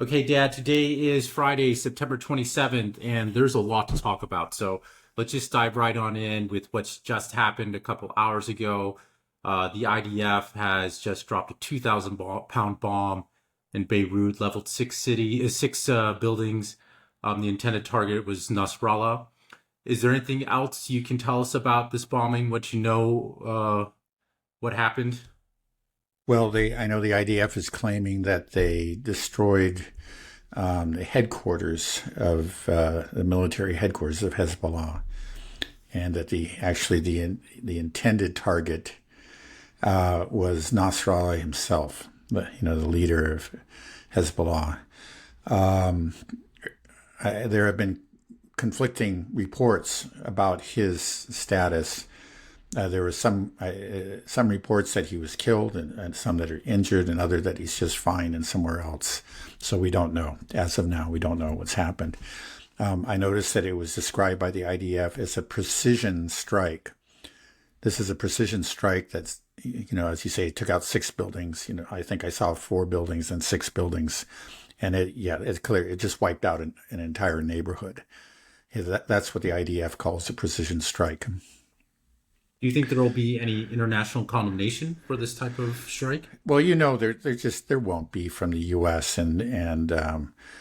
Okay, Dad, today is Friday, September 27th, and there's a lot to talk about. So let's just dive right on in with what's just happened a couple hours ago. The IDF has just dropped a 2,000 pound bomb in Beirut, leveled six buildings. The intended target was Nasrallah. Is there anything else you can tell us about this bombing? What you know, what happened? Well, I know the IDF is claiming that they destroyed the headquarters of the military headquarters of Hezbollah, and that the intended target was Nasrallah himself, the leader of Hezbollah. Um, there have been conflicting reports about his status. There was some reports that he was killed, and some that are injured, and other that he's just fine and somewhere else. So we don't know. As of now, we don't know what's happened. I noticed that it was described by the IDF as a precision strike. This is a precision strike that's, as you say, it took out six buildings. I think I saw four buildings and six buildings, and it's clear it just wiped out an entire neighborhood. That's what the IDF calls a precision strike. Do you think there will be any international condemnation for this type of strike? Well, there won't be from the U.S. and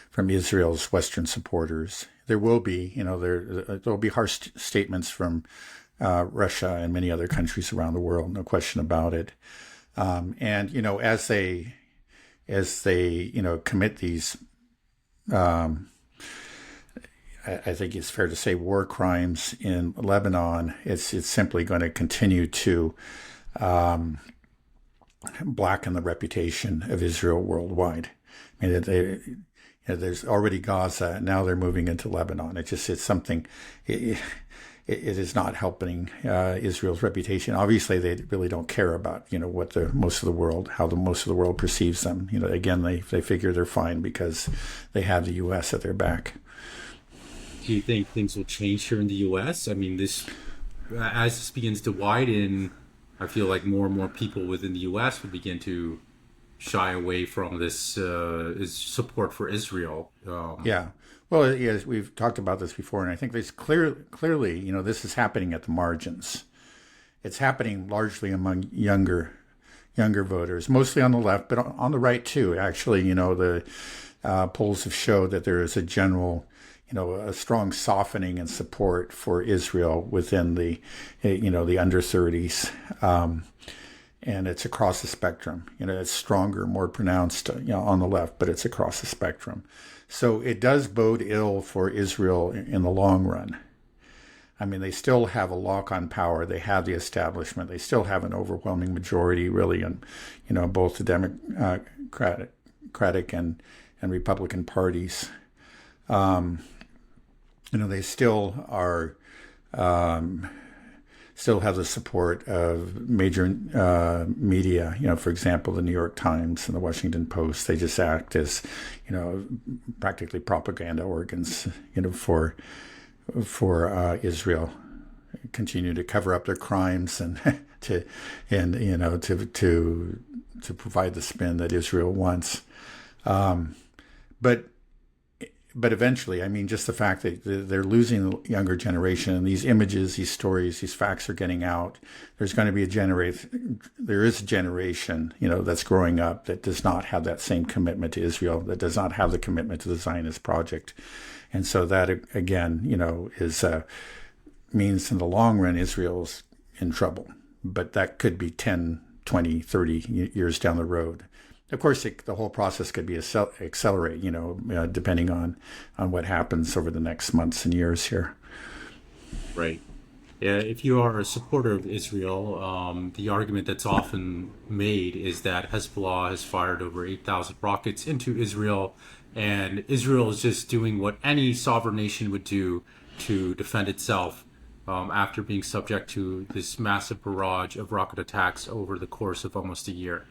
from Israel's Western supporters. There will be, there'll be harsh statements from Russia and many other countries around the world, no question about it. And as they commit these, I think it's fair to say, war crimes in Lebanon, it's simply going to continue to blacken the reputation of Israel worldwide. I mean, there's already Gaza, now they're moving into Lebanon. It's something. It is not helping Israel's reputation. Obviously, they really don't care about what the most of the world perceives them. Again, they figure they're fine because they have the U.S. at their back. Do you think things will change here in the U.S.? I mean, as this begins to widen, I feel like more and more people within the U.S. would begin to shy away from this support for Israel. Yeah. Well, yes, we've talked about this before, and I think there's clearly, this is happening at the margins. It's happening largely among younger voters, mostly on the left, but on the right too. Actually, the polls have showed that there is a general, a strong softening in support for Israel within the under 30s. And it's across the spectrum. It's stronger, more pronounced, on the left, but it's across the spectrum. So it does bode ill for Israel in the long run. I mean, they still have a lock on power. They have the establishment. They still have an overwhelming majority, really, in both the Democratic and Republican parties. They still are. Still have the support of major media. For example, the New York Times and the Washington Post. They just act as, practically propaganda organs, for Israel. Continue to cover up their crimes and to provide the spin that Israel wants. But eventually, I mean, just the fact that they're losing the younger generation, and these images, these stories, these facts are getting out. There's going to be there is a generation, that's growing up that does not have that same commitment to Israel, that does not have the commitment to the Zionist project. And so that, again, means in the long run, Israel's in trouble. But that could be 10, 20, 30 years down the road. Of course, the whole process could be accelerate, depending on what happens over the next months and years here. Right. Yeah, if you are a supporter of Israel, the argument that's often made is that Hezbollah has fired over 8,000 rockets into Israel, and Israel is just doing what any sovereign nation would do to defend itself after being subject to this massive barrage of rocket attacks over the course of almost a year.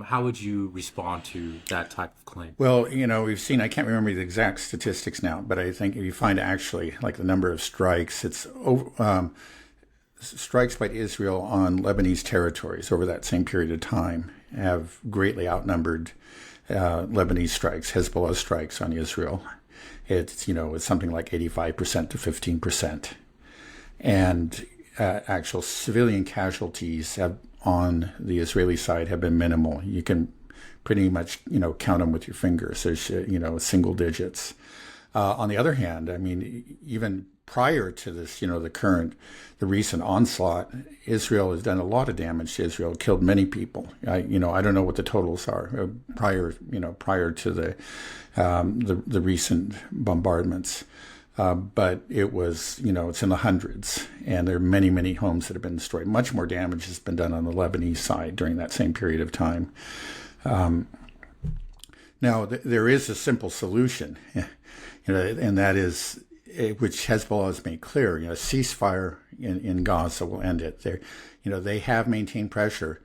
How would you respond to that type of claim? Well, we've seen, I can't remember the exact statistics now, but I think if you find actually like the number of strikes, it's strikes by Israel on Lebanese territories over that same period of time have greatly outnumbered Lebanese strikes, Hezbollah strikes on Israel. It's something like 85% to 15%. And actual civilian casualties on the Israeli side have been minimal. You can pretty much, count them with your fingers. There's, single digits. On the other hand, I mean, even prior to this, the recent onslaught, Israel has done a lot of damage to Israel, killed many people. I don't know what the totals are prior to the recent bombardments. But it was, it's in the hundreds, and there are many, many homes that have been destroyed. Much more damage has been done on the Lebanese side during that same period of time. Now, there is a simple solution, and that is, which Hezbollah has made clear, a ceasefire in Gaza will end it. They have maintained pressure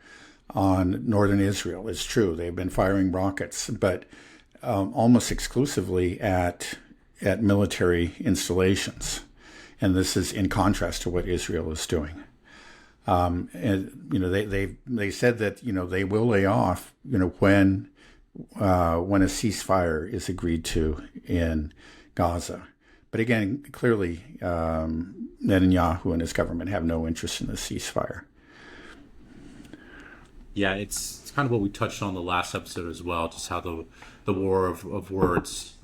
on northern Israel. It's true. They've been firing rockets, but almost exclusively at military installations. And this is in contrast to what Israel is doing. And, they said that, they will lay off, when a ceasefire is agreed to in Gaza. But again, clearly, Netanyahu and his government have no interest in the ceasefire. Yeah, it's kind of what we touched on the last episode as well, just how the war of words,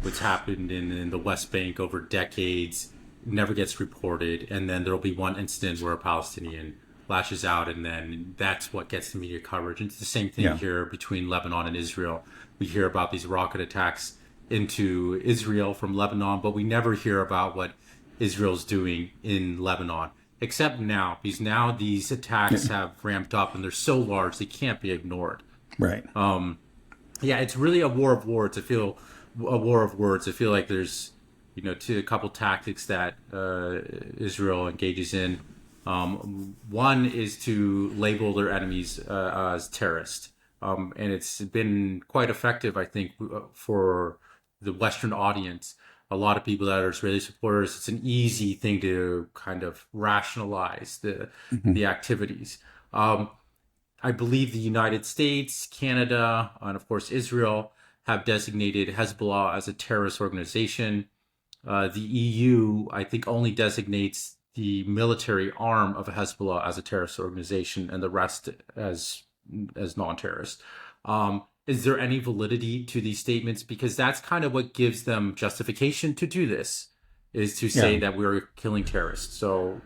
what's happened in the West Bank over decades never gets reported, and then there'll be one incident where a Palestinian lashes out, and then that's what gets the media coverage. And it's the same thing here between Lebanon and Israel. We hear about these rocket attacks into Israel from Lebanon, but we never hear about what Israel's doing in Lebanon, except now, because now these attacks have ramped up and they're so large they can't be ignored. Right. It's really a war of words. I feel like there's, a couple tactics that Israel engages in. One is to label their enemies as terrorists. And it's been quite effective, I think, for the Western audience. A lot of people that are Israeli supporters, it's an easy thing to kind of rationalize the activities. I believe the United States, Canada, and of course Israel have designated Hezbollah as a terrorist organization. The EU, I think, only designates the military arm of Hezbollah as a terrorist organization, and the rest as non-terrorist. Is there any validity to these statements? Because that's kind of what gives them justification to do this, is to say that we're killing terrorists. So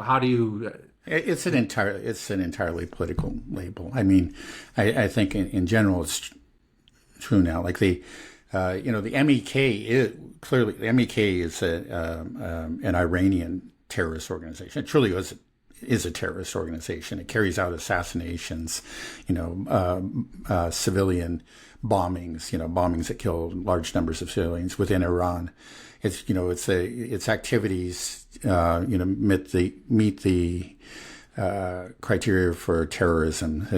how do you... It's an entirely political label. I mean, I think in general it's true now. Like the MEK is clearly, the MEK is an Iranian terrorist organization. It truly is a terrorist organization. It carries out assassinations, civilian bombings, bombings that kill large numbers of civilians within Iran. Its activities, meet the criteria for terrorism.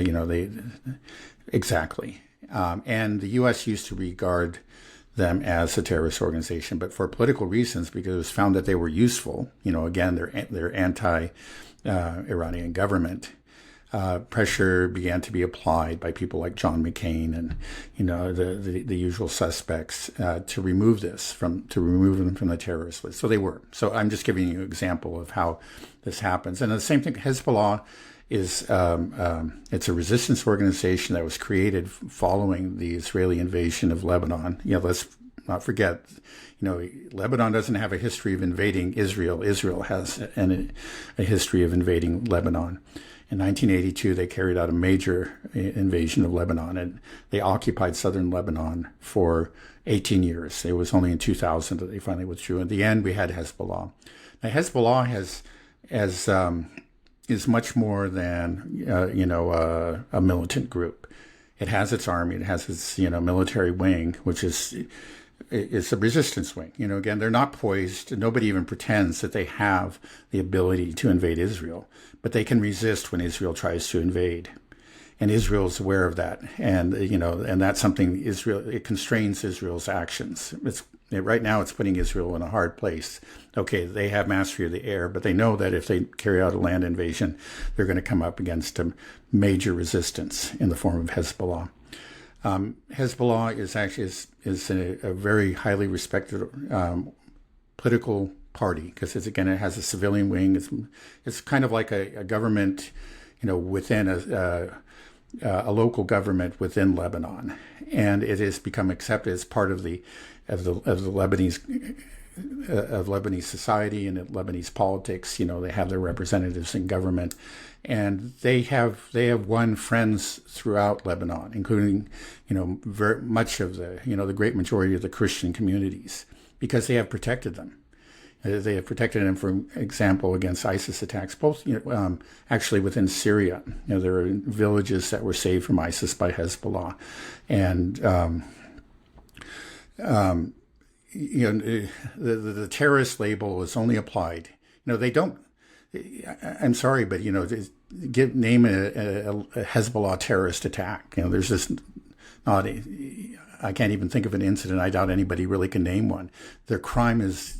Exactly. And the U.S. used to regard them as a terrorist organization, but for political reasons, because it was found that they were useful. Again, they're anti-Iranian government. Pressure began to be applied by people like John McCain and the usual suspects to remove them from the terrorist list. So they were. So I'm just giving you an example of how this happens. And the same thing, Hezbollah is it's a resistance organization that was created following the Israeli invasion of Lebanon. Let's not forget, Lebanon doesn't have a history of invading Israel. Israel has a history of invading Lebanon. In 1982, they carried out a major invasion of Lebanon, and they occupied southern Lebanon for 18 years. It was only in 2000 that they finally withdrew. In the end, we had Hezbollah. Now, Hezbollah is much more than a militant group. It has its army. It has its military wing, which is a resistance wing. Again, they're not poised. Nobody even pretends that they have the ability to invade Israel, but they can resist when Israel tries to invade. And Israel's aware of that. And, and that's something it constrains Israel's actions. Right now it's putting Israel in a hard place. Okay, they have mastery of the air, but they know that if they carry out a land invasion, they're going to come up against a major resistance in the form of Hezbollah. Hezbollah is a very highly respected political party because it has a civilian wing. It's kind of like a government, within a local government within Lebanon, and it has become accepted as part of the Lebanese of Lebanese society and Lebanese politics. They have their representatives in government, and they have won friends throughout Lebanon, including very much of the great majority of the Christian communities, because they have protected them. They have protected them, for example, against ISIS attacks, both actually within Syria. There are villages that were saved from ISIS by Hezbollah, and the terrorist label is only applied. They don't. I'm sorry, but name a Hezbollah terrorist attack. There's just not. I can't even think of an incident. I doubt anybody really can name one. Their crime is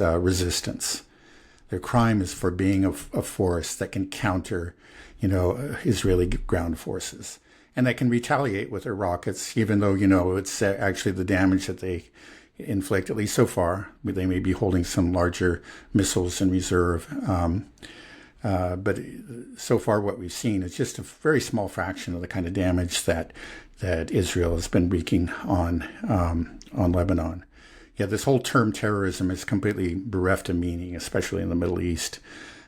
resistance. Their crime is for being a force that can counter, Israeli ground forces, and that can retaliate with their rockets, even though it's actually the damage that they inflict. At least so far, they may be holding some larger missiles in reserve. But so far, what we've seen is just a very small fraction of the kind of damage that Israel has been wreaking on Lebanon. Yeah, this whole term terrorism is completely bereft of meaning, especially in the Middle East.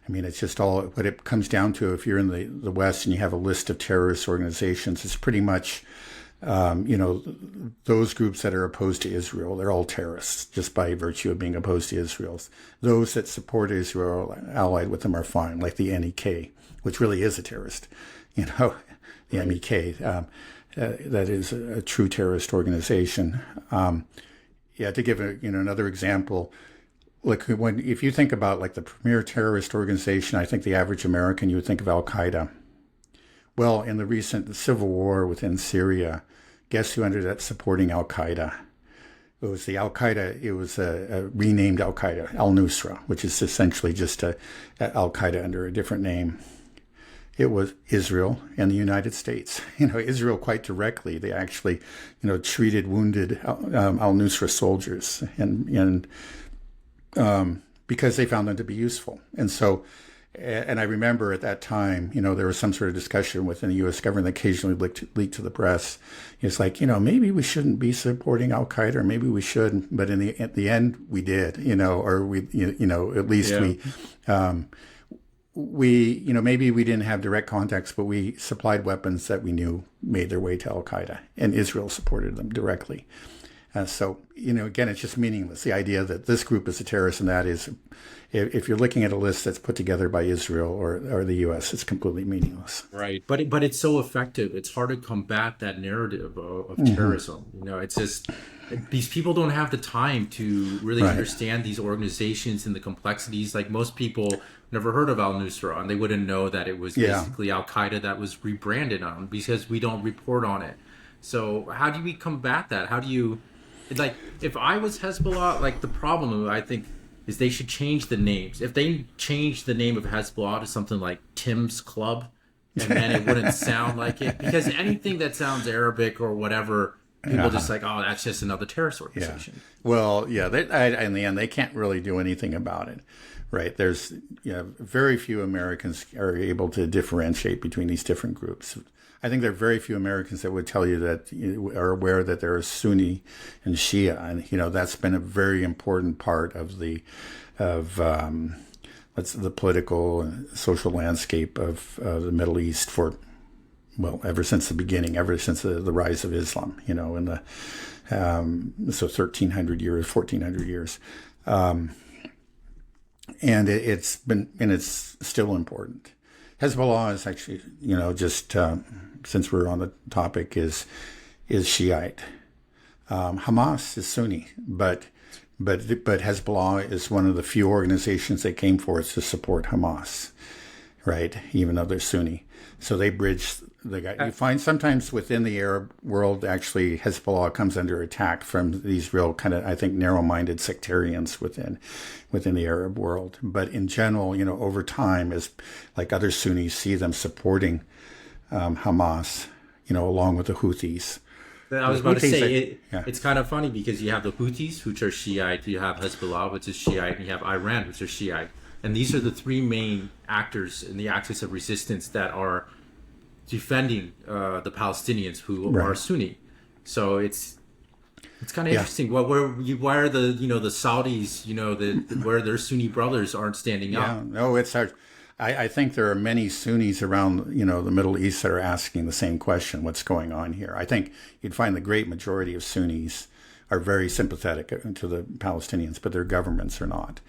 I mean, it's just all what it comes down to. If you're in the West and you have a list of terrorist organizations, it's pretty much those groups that are opposed to Israel, they're all terrorists just by virtue of being opposed to Israel. Those that support Israel, allied with them, are fine, like the NEK, which really is a terrorist. The MEK, that is a true terrorist organization. To give another example, look, if you think about like the premier terrorist organization, I think the average American, you would think of Al Qaeda. Well, in the recent civil war within Syria, guess who ended up supporting Al Qaeda? It was the Al Qaeda. It was a renamed Al Qaeda, Al Nusra, which is essentially just a Al Qaeda under a different name. It was Israel and the United States. Israel quite directly. They actually, treated wounded Al Nusra soldiers, and because they found them to be useful, and so. And I remember at that time, there was some sort of discussion within the U.S. government that occasionally leaked to the press. It's like, maybe we shouldn't be supporting Al Qaeda, or maybe we should. But at the end, we did, or we, at least we, maybe we didn't have direct contacts, but we supplied weapons that we knew made their way to Al Qaeda, and Israel supported them directly. So, again, it's just meaningless. The idea that this group is a terrorist and that is, if you're looking at a list that's put together by Israel or the U.S., it's completely meaningless. Right. But it's so effective. It's hard to combat that narrative of terrorism. It's just these people don't have the time to really understand these organizations and the complexities. Like most people never heard of Al Nusra, and they wouldn't know that it was basically Al Qaeda that was rebranded on because we don't report on it. So how do we combat that? How do you... Like, if I was Hezbollah, like, the problem, I think, is they should change the names. If they change the name of Hezbollah to something like Tim's Club, and then it wouldn't sound like it. Because anything that sounds Arabic or whatever, people just like, oh, that's just another terrorist organization. Yeah. Well, in the end, they can't really do anything about it, right? There's very few Americans are able to differentiate between these different groups. I think there are very few Americans that would tell you that are aware that there is Sunni and Shia, and that's been a very important part of the political and social landscape of the Middle East ever since the beginning, ever since the rise of Islam. In the 1300 years, 1400 years, and it's still important. Hezbollah is actually, just since we're on the topic, is Shiite. Hamas is Sunni, but Hezbollah is one of the few organizations that came forth to support Hamas, right? Even though they're Sunni, so they bridge the guy. You find sometimes within the Arab world, actually, Hezbollah comes under attack from these real kind of, I think, narrow-minded sectarians within the Arab world. But in general, over time, as like other Sunnis see them supporting Hamas, along with the Houthis, I was The about to Houthis, say it. yeah, It's kind of funny because you have the Houthis, which are Shiite, you have Hezbollah, which is Shiite, and you have Iran, which are Shiite, and these are the three main actors in the axis of resistance that are defending the Palestinians who are right, Sunni. So it's kind of yeah. interesting. Why are the Saudis where their Sunni brothers aren't standing Yeah, up? no, it's hard. I think there are many Sunnis around, the Middle East that are asking the same question, what's going on here? I think you'd find the great majority of Sunnis are very sympathetic to the Palestinians, but their governments are not.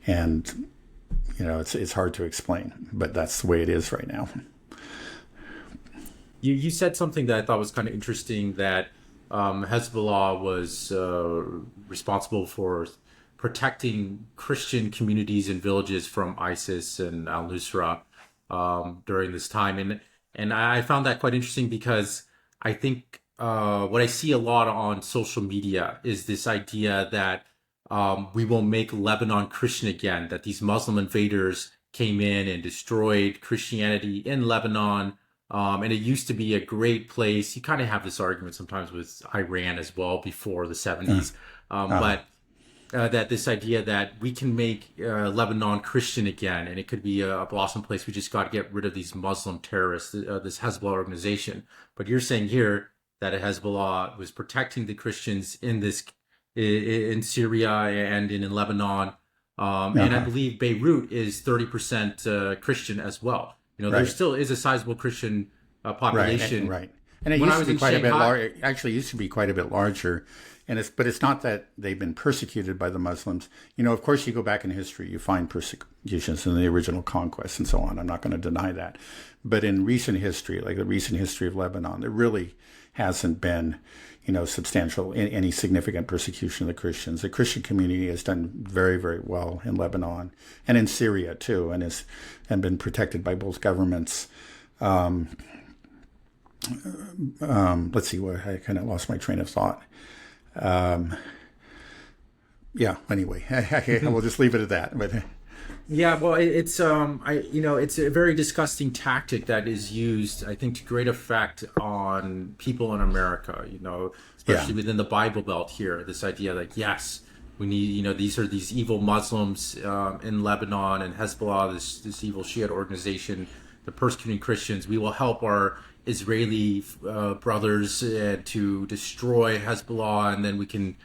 And, it's hard to explain, but that's the way it is right now. You said something that I thought was kind of interesting that Hezbollah was responsible for protecting Christian communities and villages from ISIS and Al Nusra during this time, and I found that quite interesting because I think what I see a lot on social media is this idea that we will make Lebanon Christian again, that these Muslim invaders came in and destroyed Christianity in Lebanon. And it used to be a great place. You kind of have this argument sometimes with Iran as well before the 70s. But that this idea that we can make Lebanon Christian again, and it could be a blossom place. We just got to get rid of these Muslim terrorists, this Hezbollah organization. But you're saying here that Hezbollah was protecting the Christians in Syria and in Lebanon. And I believe Beirut is 30% Christian as well. There Right. still is a sizable Christian Right, population. right. And it When used I to was be in quite a bit Shanghai, larger. Actually, it used to be quite a bit larger, but it's not that they've been persecuted by the Muslims. Of course, you go back in history, you find persecutions in the original conquest and so on. I'm not going to deny that, but in recent history, like the recent history of Lebanon, there really hasn't been, substantial any significant persecution of the Christians. The Christian community has done very, very well in Lebanon and in Syria too, and been protected by both governments. Let's see, what I kind of lost my train of thought. Yeah. Anyway, we'll just leave it at that. But yeah, well, it's a very disgusting tactic that is used, I think, to great effect on people in America. Especially yeah, within the Bible Belt here. This idea that yes, we need, these evil Muslims in Lebanon and Hezbollah, this evil Shiite organization, the persecuting Christians. We will help our Israeli brothers to destroy Hezbollah, and then we can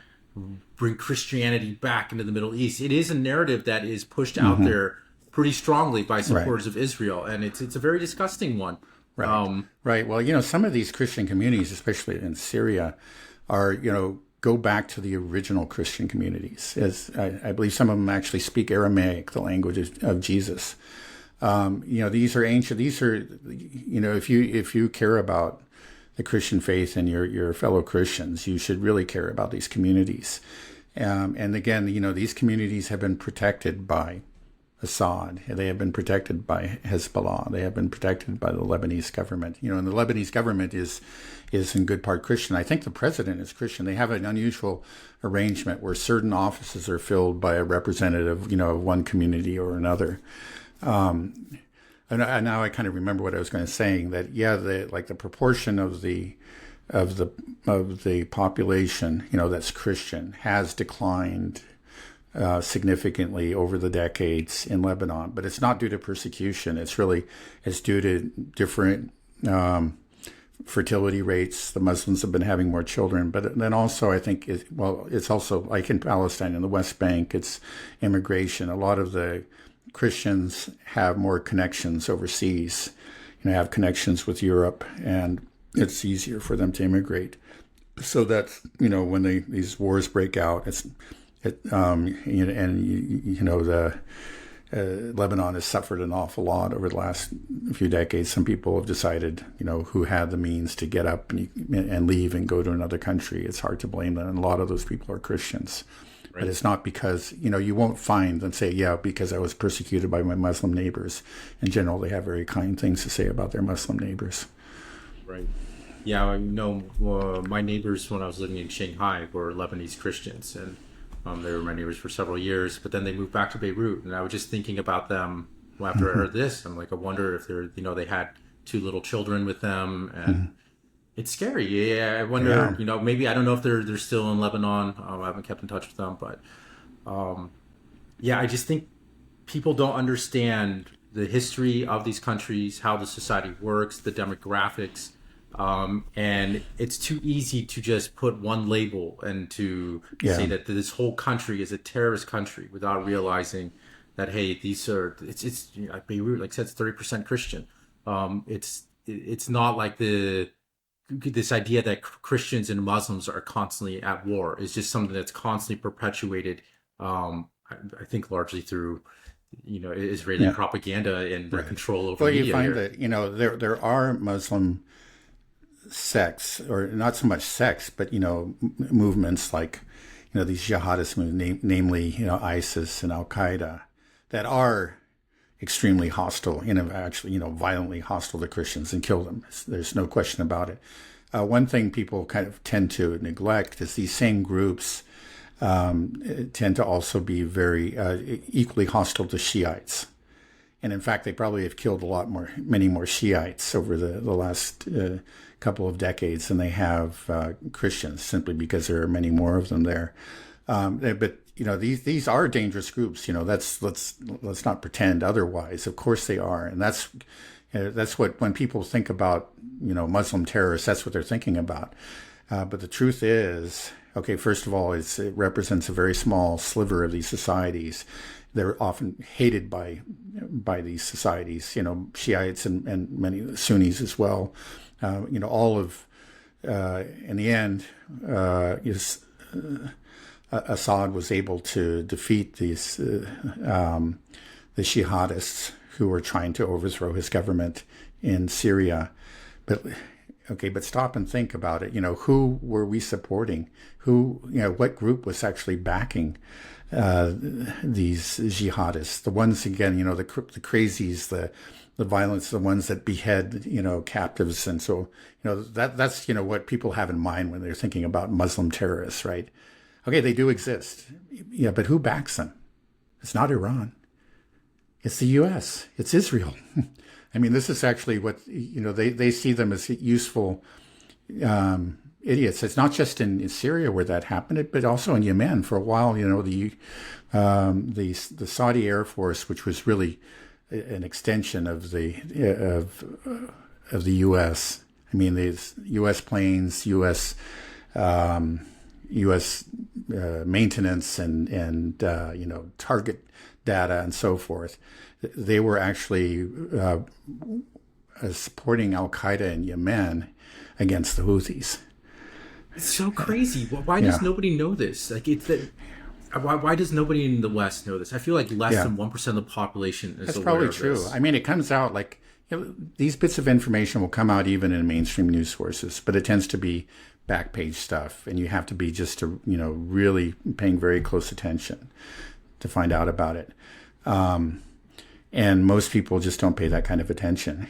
bring Christianity back into the Middle East. It is a narrative that is pushed out there pretty strongly by supporters of Israel, and it's a very disgusting one. right, right. Well, some of these Christian communities, especially in Syria, are go back to the original Christian communities. As I believe some of them actually speak Aramaic, the language of Jesus. These are ancient. These are, if you care about the Christian faith and your fellow Christians, you should really care about these communities. And again, these communities have been protected by Assad. They have been protected by Hezbollah. They have been protected by the Lebanese government. And the Lebanese government is in good part Christian. I think the president is Christian. They have an unusual arrangement where certain offices are filled by a representative, of one community or another. And now I kind of remember what I was going to saying that the proportion of the population that's Christian has declined significantly over the decades in Lebanon, but it's not due to persecution. It's due to different fertility rates. The Muslims have been having more children, but then also I think it's also like in Palestine in the West Bank, it's immigration. A lot of the Christians have more connections overseas, have connections with Europe, and it's easier for them to immigrate. So that's, when these wars break out, Lebanon has suffered an awful lot over the last few decades. Some people have decided, who had the means to get up and leave and go to another country. It's hard to blame them. And a lot of those people are Christians. Right. But it's not because, you won't find them say, because I was persecuted by my Muslim neighbors. In general, they have very kind things to say about their Muslim neighbors. Right. Yeah, my neighbors when I was living in Shanghai were Lebanese Christians, and they were my neighbors for several years, but then they moved back to Beirut, and I was just thinking about them after I heard this. I'm like, I wonder if they had two little children with them, and It's scary. Yeah, I wonder. Yeah. Maybe I don't know if they're still in Lebanon. I haven't kept in touch with them, but yeah, I just think people don't understand the history of these countries, how the society works, the demographics, and it's too easy to just put one label and to say Yeah. that this whole country is a terrorist country without realizing that hey, these are it's Beirut, like I said, it's 30% Christian. It's not like this idea that Christians and Muslims are constantly at war is just something that's constantly perpetuated. I think largely through Israeli Yeah. propaganda and their Right. control over Well, you media find here. that, there are Muslim sects, or not so much sects, but, movements like, these jihadist movements, namely, ISIS and Al Qaeda, that are extremely hostile, actually, violently hostile to Christians and kill them. There's no question about it. One thing people kind of tend to neglect is these same groups tend to also be very equally hostile to Shiites. And in fact, they probably have killed many more Shiites over the last couple of decades than they have Christians, simply because there are many more of them there. But these are dangerous groups. Let's not pretend otherwise. Of course they are, and that's what, when people think about Muslim terrorists, that's what they're thinking about. But the truth is, okay, first of all, it represents a very small sliver of these societies. They're often hated by these societies, Shiites and many Sunnis as well. All of in the end, Assad was able to defeat the jihadists who were trying to overthrow his government in Syria. But okay, but stop and think about it. Who were we supporting? What group was actually backing these jihadists? The ones, again, the crazies, the violence, the ones that behead, captives. And so, that's, what people have in mind when they're thinking about Muslim terrorists, right? Okay, they do exist. Yeah, but who backs them? It's not Iran. It's the U.S. It's Israel. I mean, this is actually what, they see them as useful idiots. It's not just in Syria where that happened, but also in Yemen for a while. The Saudi Air Force, which was really an extension of the U.S. I mean, these U.S. planes, U.S. Maintenance and target data and so forth. They were actually supporting Al Qaeda in Yemen against the Houthis. It's so crazy. Why Yeah. does nobody know this? Like, it's that. Why does nobody in the West know this? I feel like less Yeah. than 1% of the population is That's aware probably of true. this. I mean, it comes out like, these bits of information will come out even in mainstream news sources, but it tends to be back page stuff, and you have to be just really paying very close attention to find out about it. And most people just don't pay that kind of attention.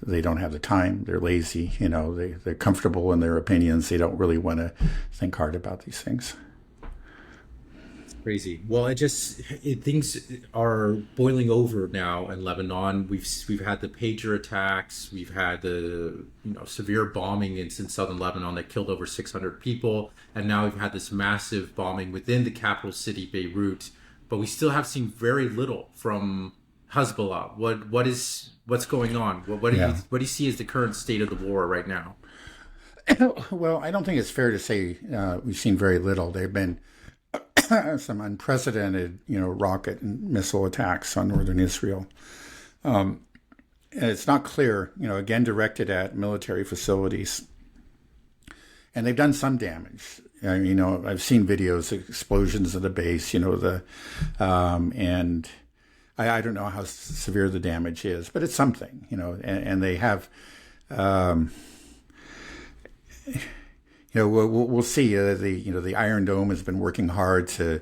They don't have the time. They're lazy. They're comfortable in their opinions. They don't really want to think hard about these things. Crazy. Well, things are boiling over now in Lebanon. We've had the pager attacks. We've had the severe bombing in southern Lebanon that killed over 600 people, and now we've had this massive bombing within the capital city, Beirut. But we still have seen very little from Hezbollah. What's going on? What do you see as the current state of the war right now? Well, I don't think it's fair to say we've seen very little. There have been some unprecedented, rocket and missile attacks on northern Israel. And it's not clear, again, directed at military facilities. And they've done some damage. I've seen videos of explosions at the base, and I don't know how severe the damage is, but it's something, and they have, we'll see. The Iron Dome has been working hard to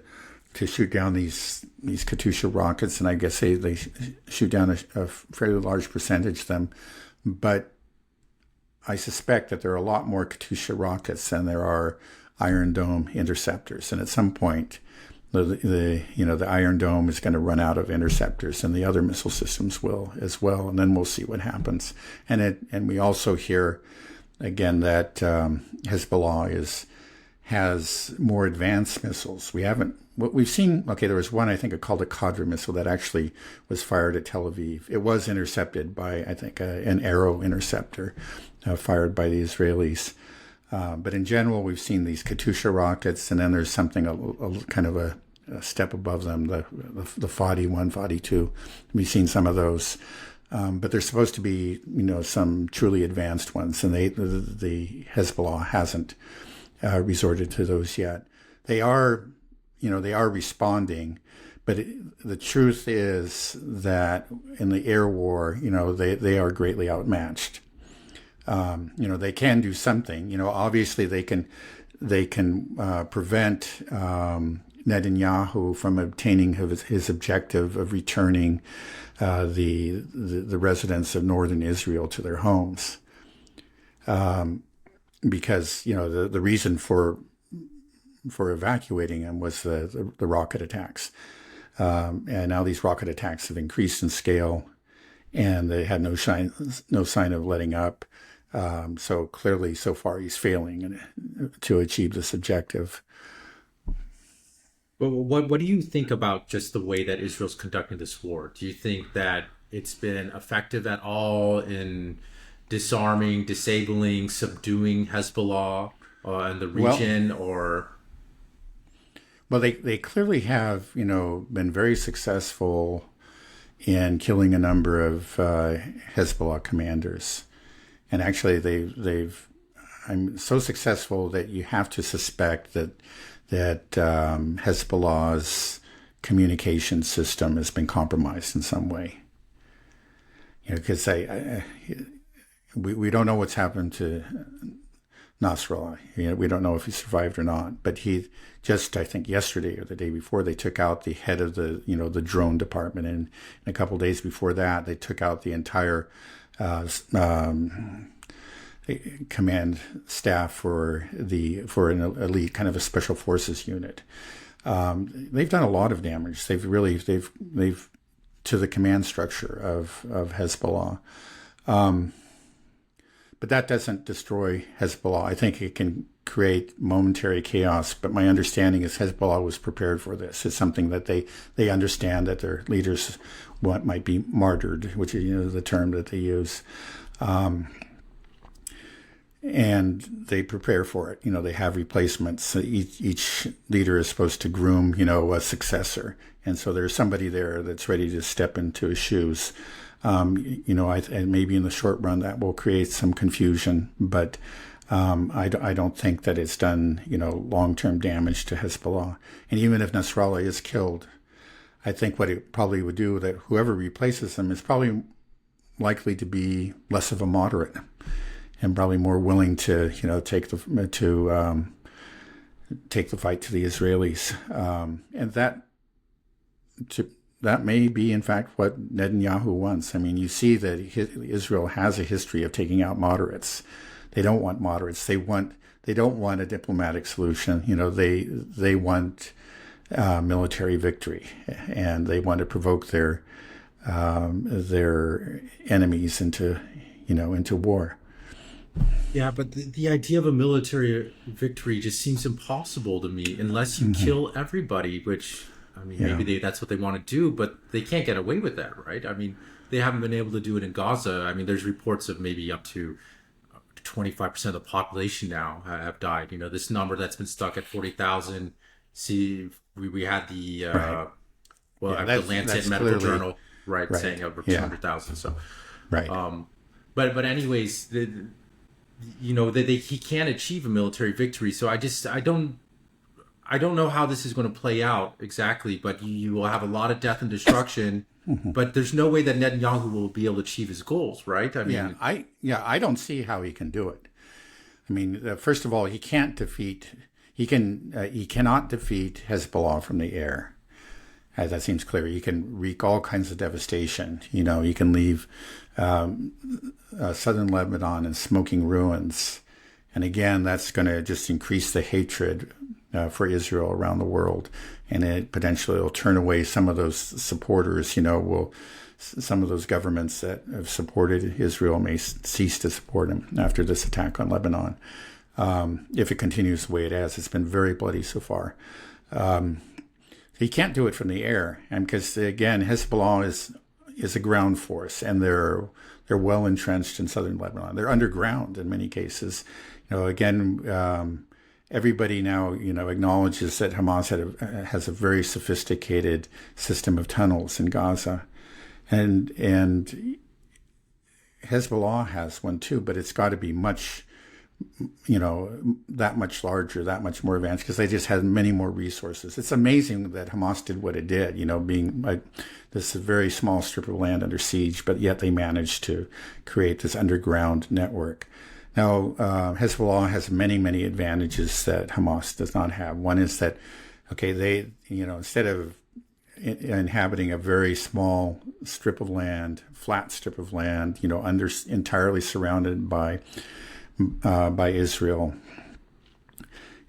shoot down these Katyusha rockets, and I guess they shoot down a fairly large percentage of them. But I suspect that there are a lot more Katyusha rockets than there are Iron Dome interceptors, and at some point, the Iron Dome is going to run out of interceptors, and the other missile systems will as well, and then we'll see what happens. And we also hear again, that Hezbollah has more advanced missiles. We haven't, what we've seen, okay, there was one, I think, called a Qadr missile that actually was fired at Tel Aviv. It was intercepted by, I think, an Arrow interceptor fired by the Israelis. But in general, we've seen these Katyusha rockets, and then there's something a kind of a step above them, the Fadi 1, Fadi 2. We've seen some of those. But there's supposed to be, some truly advanced ones, and the Hezbollah hasn't resorted to those yet. They are responding, but the truth is that in the air war, they are greatly outmatched. They can do something. Obviously they can prevent Netanyahu from obtaining his objective of returning the residents of northern Israel to their homes, because the reason for evacuating them was the rocket attacks, and now these rocket attacks have increased in scale, and they had no sign of letting up. So clearly, so far, he's failing to achieve this objective. But what do you think about just the way that Israel's conducting this war? Do you think that it's been effective at all in disarming, disabling, subduing Hezbollah in the region, Well, they clearly have, been very successful in killing a number of Hezbollah commanders. And actually, I'm so successful that you have to suspect that Hezbollah's communication system has been compromised in some way. Because we don't know what's happened to Nasrallah. We don't know if he survived or not. But he just, I think, yesterday or the day before, they took out the head of the drone department, and a couple of days before that, they took out the entire command staff for an elite kind of a special forces unit. They've done a lot of damage. They've to the command structure of Hezbollah. But that doesn't destroy Hezbollah. I think it can create momentary chaos. But my understanding is Hezbollah was prepared for this. It's something that they understand that their leaders might be martyred, which is the term that they use. And they prepare for it. They have replacements. Each leader is supposed to groom, a successor. And so there's somebody there that's ready to step into his shoes. And maybe in the short run that will create some confusion, but I don't think that it's done, long-term damage to Hezbollah. And even if Nasrallah is killed, I think what it probably would do, that whoever replaces him is probably likely to be less of a moderate, and probably more willing to, take the fight to the Israelis, and that may be, in fact, what Netanyahu wants. I mean, you see that Israel has a history of taking out moderates. They don't want moderates. They don't want a diplomatic solution. They want military victory, and they want to provoke their enemies into war. Yeah, but the idea of a military victory just seems impossible to me unless you kill everybody, which, I mean, maybe that's what they want to do, but they can't get away with that, right? I mean, they haven't been able to do it in Gaza. I mean, there's reports of maybe up to 25% of the population now have died. This number that's been stuck at 40,000. See, we had the, Right. The Lancet Medical Journal, right, saying over 200,000. So, right. But anyways, he can't achieve a military victory. So I don't know how this is going to play out exactly, but you will have a lot of death and destruction. But there's no way that Netanyahu will be able to achieve his goals, right? I mean, I don't see how he can do it. I mean, first of all, he cannot defeat Hezbollah from the air. That seems clear. He can wreak all kinds of devastation. He can leave southern Lebanon in smoking ruins. And again, that's going to just increase the hatred for Israel around the world, and it potentially will turn away some of those supporters. Some of those governments that have supported Israel may cease to support him after this attack on Lebanon. If it continues the way it has, it's been very bloody so far. He can't do it from the air, and because again, Hezbollah is a ground force, and they're well entrenched in southern Lebanon. They're underground in many cases. Everybody now acknowledges that Hamas has a very sophisticated system of tunnels in Gaza, and Hezbollah has one too, but it's got to be much, that much larger, that much more advanced, because they just had many more resources. It's amazing that Hamas did what it did, being this very small strip of land under siege, but yet they managed to create this underground network. Now, Hezbollah has many, many advantages that Hamas does not have. One is that, they, instead of inhabiting a very small strip of land, flat strip of land, entirely surrounded by Israel.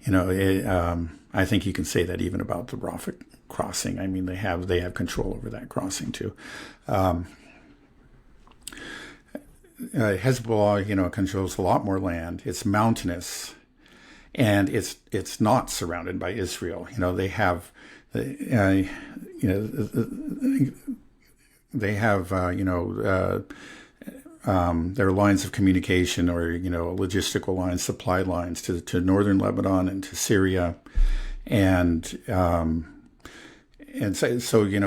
I think you can say that even about the Rafah crossing. I mean, they have control over that crossing too. Hezbollah, controls a lot more land. It's mountainous, and it's not surrounded by Israel. They have, their lines of communication, or logistical lines, supply lines to northern Lebanon and to Syria, and so you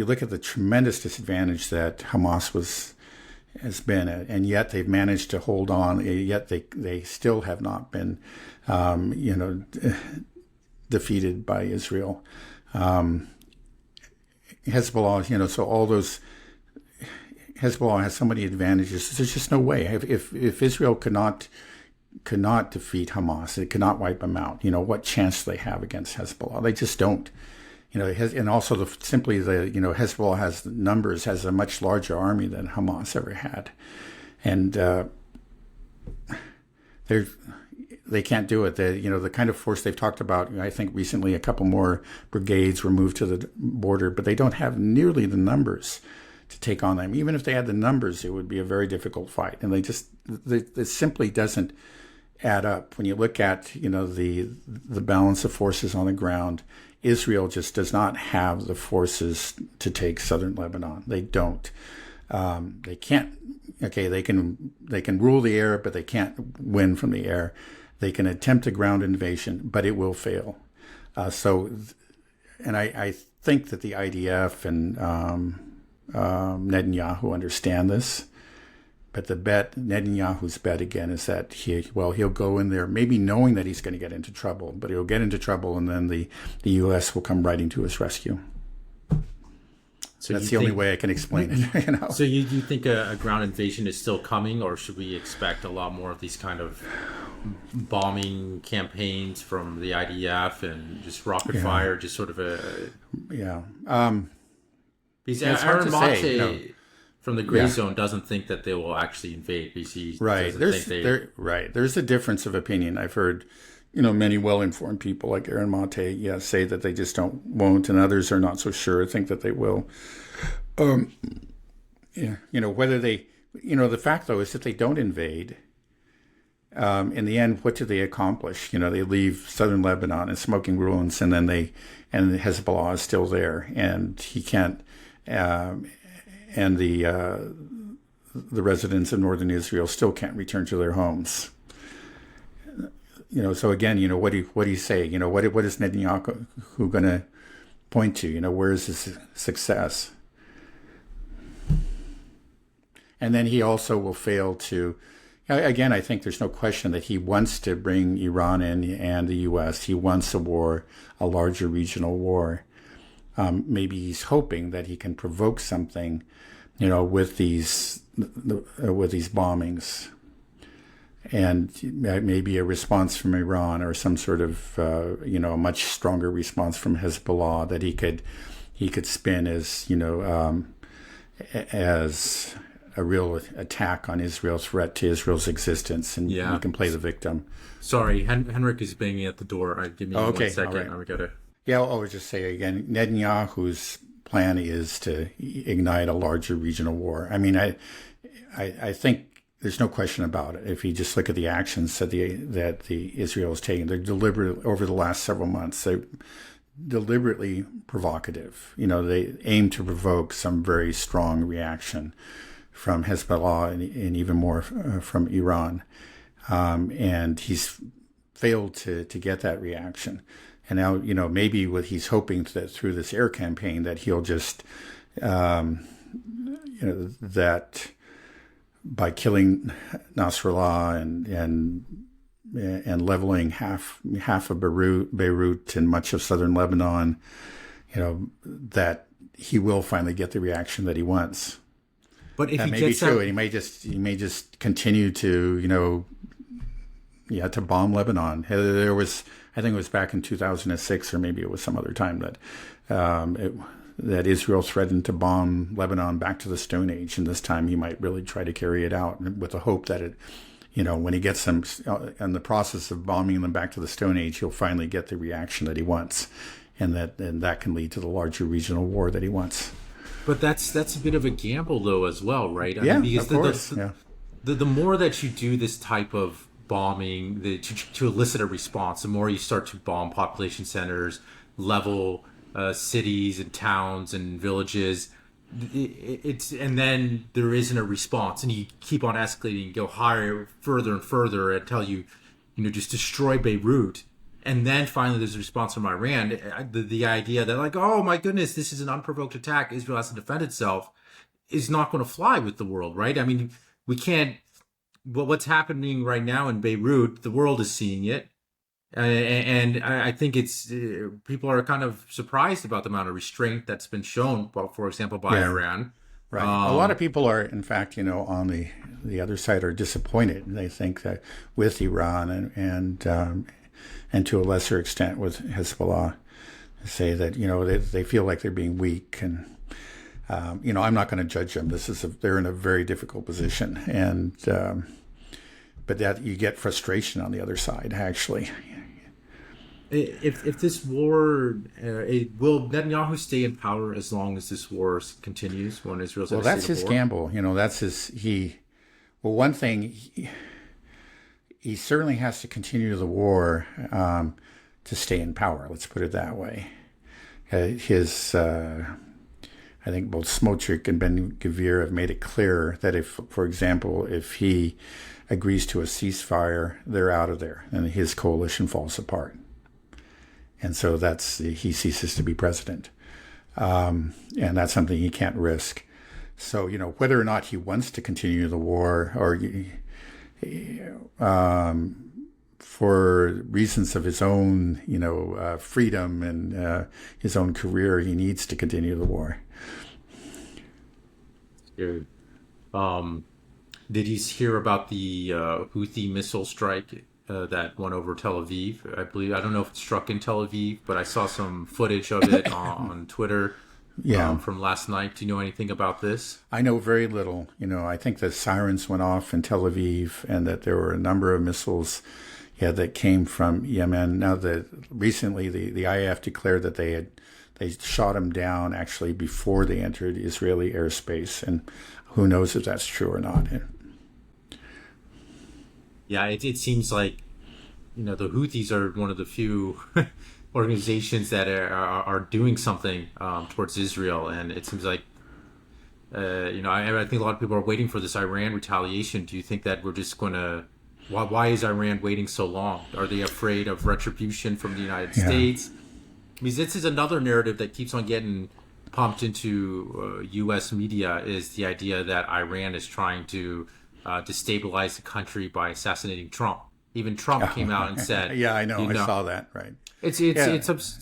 look at the tremendous disadvantage that Hamas has been at, and yet they've managed to hold on. Yet they still have not been defeated by Israel. Hezbollah, so all those. Hezbollah has so many advantages. There's just no way. If Israel could not defeat Hamas, it could not wipe them out. What chance do they have against Hezbollah? They just don't. And also Hezbollah has a much larger army than Hamas ever had, and they can't do it. The kind of force they've talked about. I think recently a couple more brigades were moved to the border, but they don't have nearly the numbers to take on them. Even if they had the numbers, it would be a very difficult fight, and it simply doesn't add up. When you look at the balance of forces on the ground, Israel just does not have the forces to take southern Lebanon. They don't. They can't. They can rule the air, but they can't win from the air. They can attempt a ground invasion, but it will fail. And I think that the IDF and Netanyahu understand this, but Netanyahu's bet again is that he'll go in there maybe knowing that he's going to get into trouble, but he'll get into trouble, and then the U.S. will come riding to his rescue. So that's the only way I can explain it. So you think a ground invasion is still coming, or should we expect a lot more of these kind of bombing campaigns from the IDF and just rocket fire, just sort of because Aaron Mate from the Gray Zone doesn't think that they will actually invade, because he doesn't think There's a difference of opinion. I've heard, many well-informed people like Aaron Mate, say that they just won't, and others are not so sure, think that they will. Whether they, the fact though is that they don't invade. In the end, what do they accomplish? They leave southern Lebanon in smoking ruins, and then Hezbollah is still there, and he can't. And the residents of northern Israel still can't return to their homes. So again, what do you say? What is Netanyahu going to point to? Where is his success? And then he also will fail to. Again, I think there's no question that he wants to bring Iran in and the U.S. He wants a war, a larger regional war. Maybe he's hoping that he can provoke something, with these bombings, and maybe a response from Iran, or some sort of a much stronger response from Hezbollah that he could spin as a real attack on Israel, threat to Israel's existence, and Yeah. you can play the victim. Sorry, Henrik is banging at the door. Give me Oh, one okay, second. all right. I gotta. Yeah, I'll always just say again, Netanyahu's plan is to ignite a larger regional war. I mean, I think there's no question about it. If you just look at the actions that the Israel is taking, they're deliberate over the last several months. They're deliberately provocative. They aim to provoke some very strong reaction from Hezbollah and even more from Iran. And he's failed to get that reaction. And now, maybe what he's hoping that through this air campaign that he'll just, that by killing Nasrallah and leveling half of Beirut and much of southern Lebanon, that he will finally get the reaction that he wants. But if that he may gets be true, that, and he may just continue to, to bomb Lebanon. There was, I think it was back in 2006, or maybe it was some other time that Israel threatened to bomb Lebanon back to the Stone Age, and this time he might really try to carry it out with the hope that it, when he gets them in the process of bombing them back to the Stone Age, he'll finally get the reaction that he wants, and that can lead to the larger regional war that he wants. but that's a bit of a gamble, though, as well, right? Yeah, because of course. The more that you do this type of bombing to elicit a response, the more you start to bomb population centers, level cities and towns and villages. And then there isn't a response, and you keep on escalating, you go higher, further and further until you just destroy Beirut. And then finally there's a response from Iran. The idea that, like, oh my goodness, this is an unprovoked attack, Israel has to defend itself, is not going to fly with the world, right? I mean, we can't. Well, what's happening right now in Beirut, the world is seeing it. And I think it's people are kind of surprised about the amount of restraint that's been shown, for example, by Iran. Right. A lot of people are, in fact, on the other side are disappointed. They think that with Iran and to a lesser extent with Hezbollah, say that they feel like they're being weak, and I'm not going to judge them. They're in a very difficult position, and but that you get frustration on the other side, actually. If this war, will Netanyahu stay in power as long as this war continues when Israel's Well, that's his gamble. That's his. Well, one thing, he certainly has to continue the war to stay in power. Let's put it that way. I think both Smotrich and Ben-Gvir have made it clear that if, for example, if he agrees to a ceasefire, they're out of there, and his coalition falls apart. And so he ceases to be president. And that's something he can't risk. So, whether or not he wants to continue the war or for reasons of his own, freedom and his own career, he needs to continue the war. Good. Did you hear about the Houthi missile strike that went over Tel Aviv? I believe, I don't know if it struck in Tel Aviv, but I saw some footage of it on Twitter from last night. Do you know anything about this? I know very little. I think the sirens went off in Tel Aviv and that there were a number of missiles that came from Yemen. Now, recently the IAF declared that they shot them down actually before they entered Israeli airspace, and who knows if that's true or not. Yeah, it seems like, the Houthis are one of the few organizations that are doing something towards Israel, and it seems like, I think a lot of people are waiting for this Iran retaliation. Do you think that we're just going to? Why is Iran waiting so long? Are they afraid of retribution from the United States? Because this is another narrative that keeps on getting pumped into U.S. media, is the idea that Iran is trying to destabilize the country by assassinating Trump. Even Trump came out and said, "Yeah, I know, I saw that." Right? It's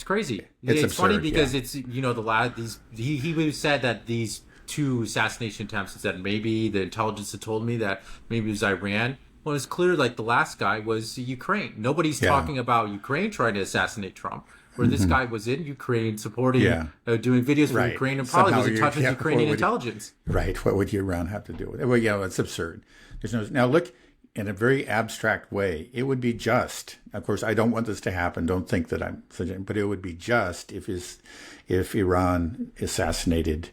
crazy. It's absurd, funny because yeah. it's he said that these two assassination attempts, that maybe the intelligence had told me that maybe it was Iran. Well, it's clear like the last guy was Ukraine. Nobody's talking about Ukraine trying to assassinate Trump. where this guy was in Ukraine supporting, Yeah. Doing videos for Right. Ukraine, and probably Somehow was in touch with yeah, Ukrainian what would- intelligence. Right. What would Iran have to do with it? Well, yeah, it's absurd. There's no now look in a very abstract way. It would be just. Of course, I don't want this to happen. Don't think that I'm suggesting, but it would be just if Iran assassinated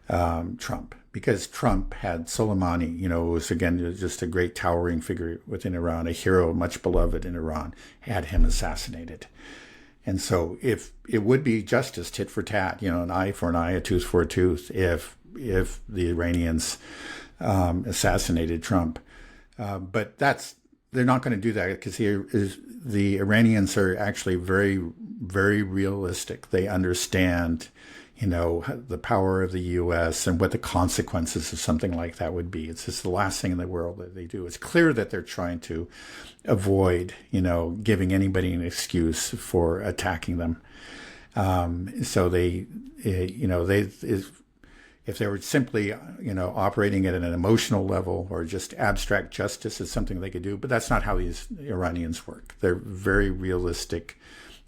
Trump, because Trump had Soleimani. Was again just a great towering figure within Iran, a hero, much beloved in Iran. Had him assassinated. And so if it would be justice, tit for tat, an eye for an eye, a tooth for a tooth, if the Iranians assassinated Trump. But they're not going to do that, because the Iranians are actually very, very realistic. They understand, the power of the U.S. and what the consequences of something like that would be. It's just the last thing in the world that they do. It's clear that they're trying to avoid, giving anybody an excuse for attacking them. So if they were simply, operating at an emotional level or just abstract justice, is something they could do. But that's not how these Iranians work. They're very realistic,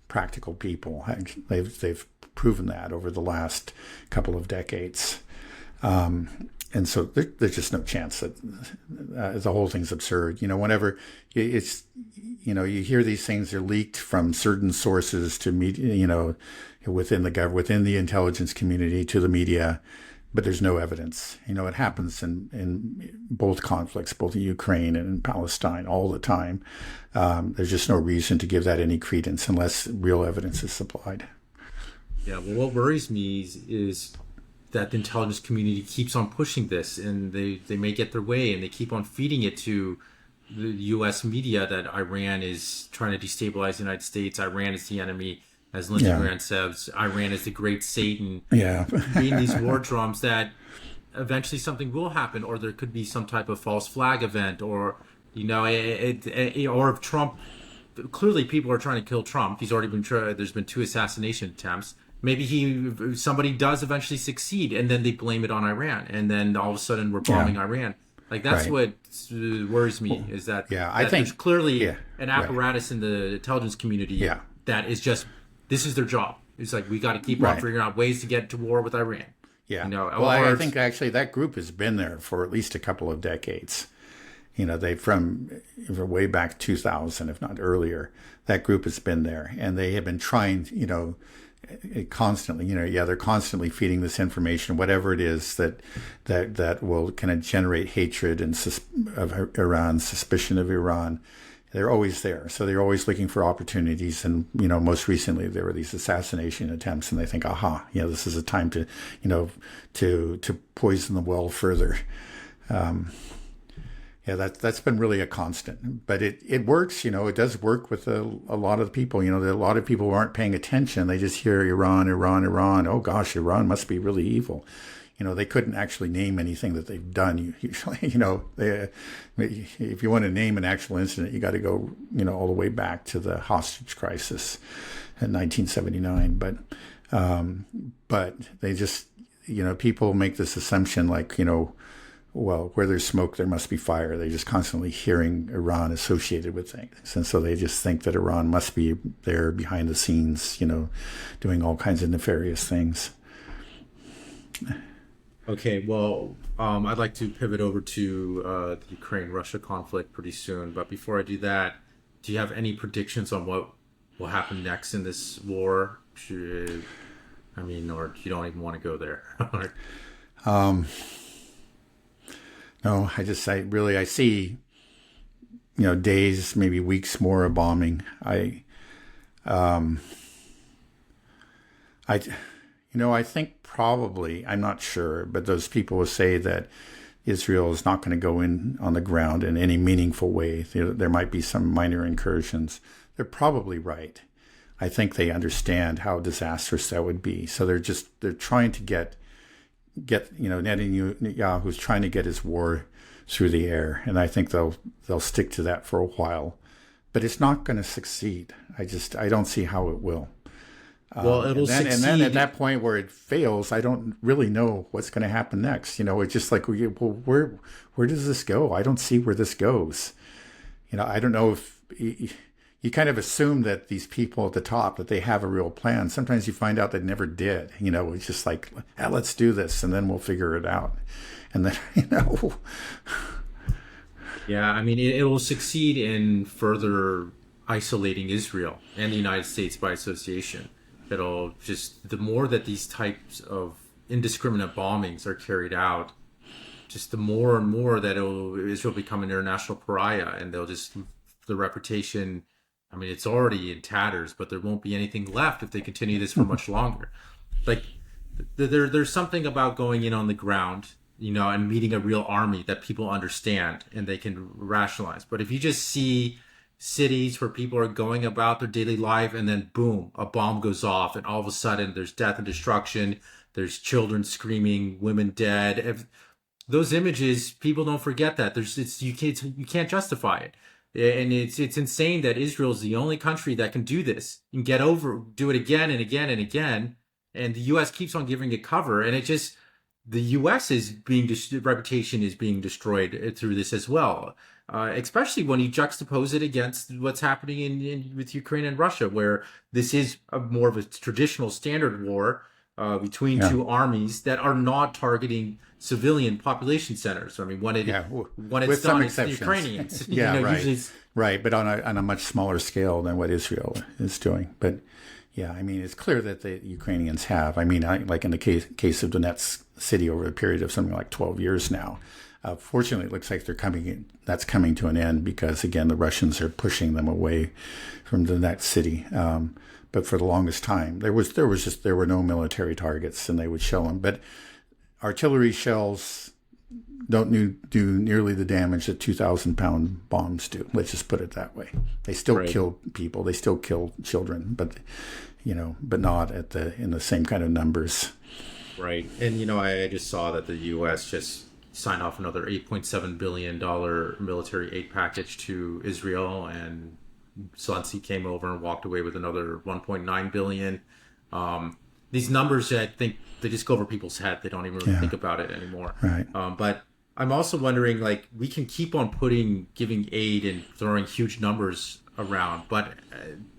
practical people. They've proven that over the last couple of decades. And so there's just no chance that the whole thing's absurd. Whenever it's, you hear these things are leaked from certain sources to media, within the intelligence community to the media, but there's no evidence. It happens in both conflicts, both in Ukraine and in Palestine, all the time. There's just no reason to give that any credence unless real evidence is supplied. Yeah, well, what worries me is that the intelligence community keeps on pushing this, and they may get their way, and they keep on feeding it to the U.S. media that Iran is trying to destabilize the United States. Iran is the enemy. As Lindsey Graham says, Iran is the great Satan. Yeah. Being these war drums that eventually something will happen, or there could be some type of false flag event, or, or if Trump, clearly people are trying to kill Trump. He's already been tried. There's been 2 assassination attempts. Maybe somebody does eventually succeed, and then they blame it on Iran, and then all of a sudden we're bombing Iran. Like, that's what worries me, is that, I think there's clearly an apparatus in the intelligence community that is just, this is their job. It's like, we got to keep on figuring out ways to get to war with Iran. Yeah. I think actually that group has been there for at least a couple of decades. They from way back 2000, if not earlier, that group has been there, and they have been trying, constantly, they're constantly feeding this information, whatever it is that will kind of generate hatred and of Iran, suspicion of Iran. They're always there. So they're always looking for opportunities. And, most recently there were these assassination attempts, and they think, this is a time to, to poison the well further. That's been really a constant, but it works. It does work with a lot of people. A lot of people who aren't paying attention. They just hear Iran, Iran, Iran. Oh gosh, Iran must be really evil. They couldn't actually name anything that they've done. Usually, if you want to name an actual incident, you got to go, all the way back to the hostage crisis in 1979. But they just, people make this assumption like, well, where there's smoke, there must be fire. They're just constantly hearing Iran associated with things. And so they just think that Iran must be there behind the scenes, doing all kinds of nefarious things. Okay, well, I'd like to pivot over to the Ukraine-Russia conflict pretty soon. But before I do that, do you have any predictions on what will happen next in this war? Or you don't even want to go there? No, I see, days, maybe weeks more of bombing. I think probably, I'm not sure, but those people will say that Israel is not going to go in on the ground in any meaningful way. There might be some minor incursions. They're probably right. I think they understand how disastrous that would be. So they're trying to get Netanyahu's trying to get his war through the air, and I think they'll stick to that for a while. But it's not going to succeed. I don't see how it will. Well, it'll succeed. And then at that point where it fails, I don't really know what's going to happen next. It's just like, where does this go? I don't see where this goes. I don't know if, you kind of assume that these people at the top, that they have a real plan. Sometimes you find out they never did. It's just like, let's do this and then we'll figure it out. And then, Yeah, I mean, it'll succeed in further isolating Israel and the United States by association. It'll just, the more that these types of indiscriminate bombings are carried out, just the more and more that Israel become an international pariah, and the reputation, I mean, it's already in tatters, but there won't be anything left if they continue this for much longer. Like, there's something about going in on the ground, and meeting a real army that people understand and they can rationalize. But if you just see cities where people are going about their daily life and then boom, a bomb goes off and all of a sudden there's death and destruction, there's children screaming, women dead. Those images, people don't forget that. You can't justify it. And it's insane that Israel is the only country that can do this and do it again and again and again. And the U.S. keeps on giving it cover. And the U.S. reputation is being destroyed through this as well. Especially when you juxtapose it against what's happening with Ukraine and Russia, where this is more of a traditional standard war between two armies that are not targeting civilian population centers. I mean, when it's done, it's the Ukrainians. Right. Usually right, but on a much smaller scale than what Israel is doing. But yeah, I mean, it's clear that the Ukrainians have. I mean, like in the case of Donetsk city over a period of something like 12 years now. Fortunately, it looks like that's coming to an end because, again, the Russians are pushing them away from Donetsk city. But for the longest time, there were no military targets, and they would shell them. But artillery shells don't do nearly the damage that 2,000-pound bombs do. Let's just put it that way. They still kill people. They still kill children, but not in the same kind of numbers. Right. And, I just saw that the U.S. just signed off another $8.7 billion military aid package to Israel, and Zelensky came over and walked away with another $1.9 billion. These numbers, I think, they just go over people's head. They don't even really think about it anymore. Right. But I'm also wondering, like, we can keep on giving aid and throwing huge numbers around, but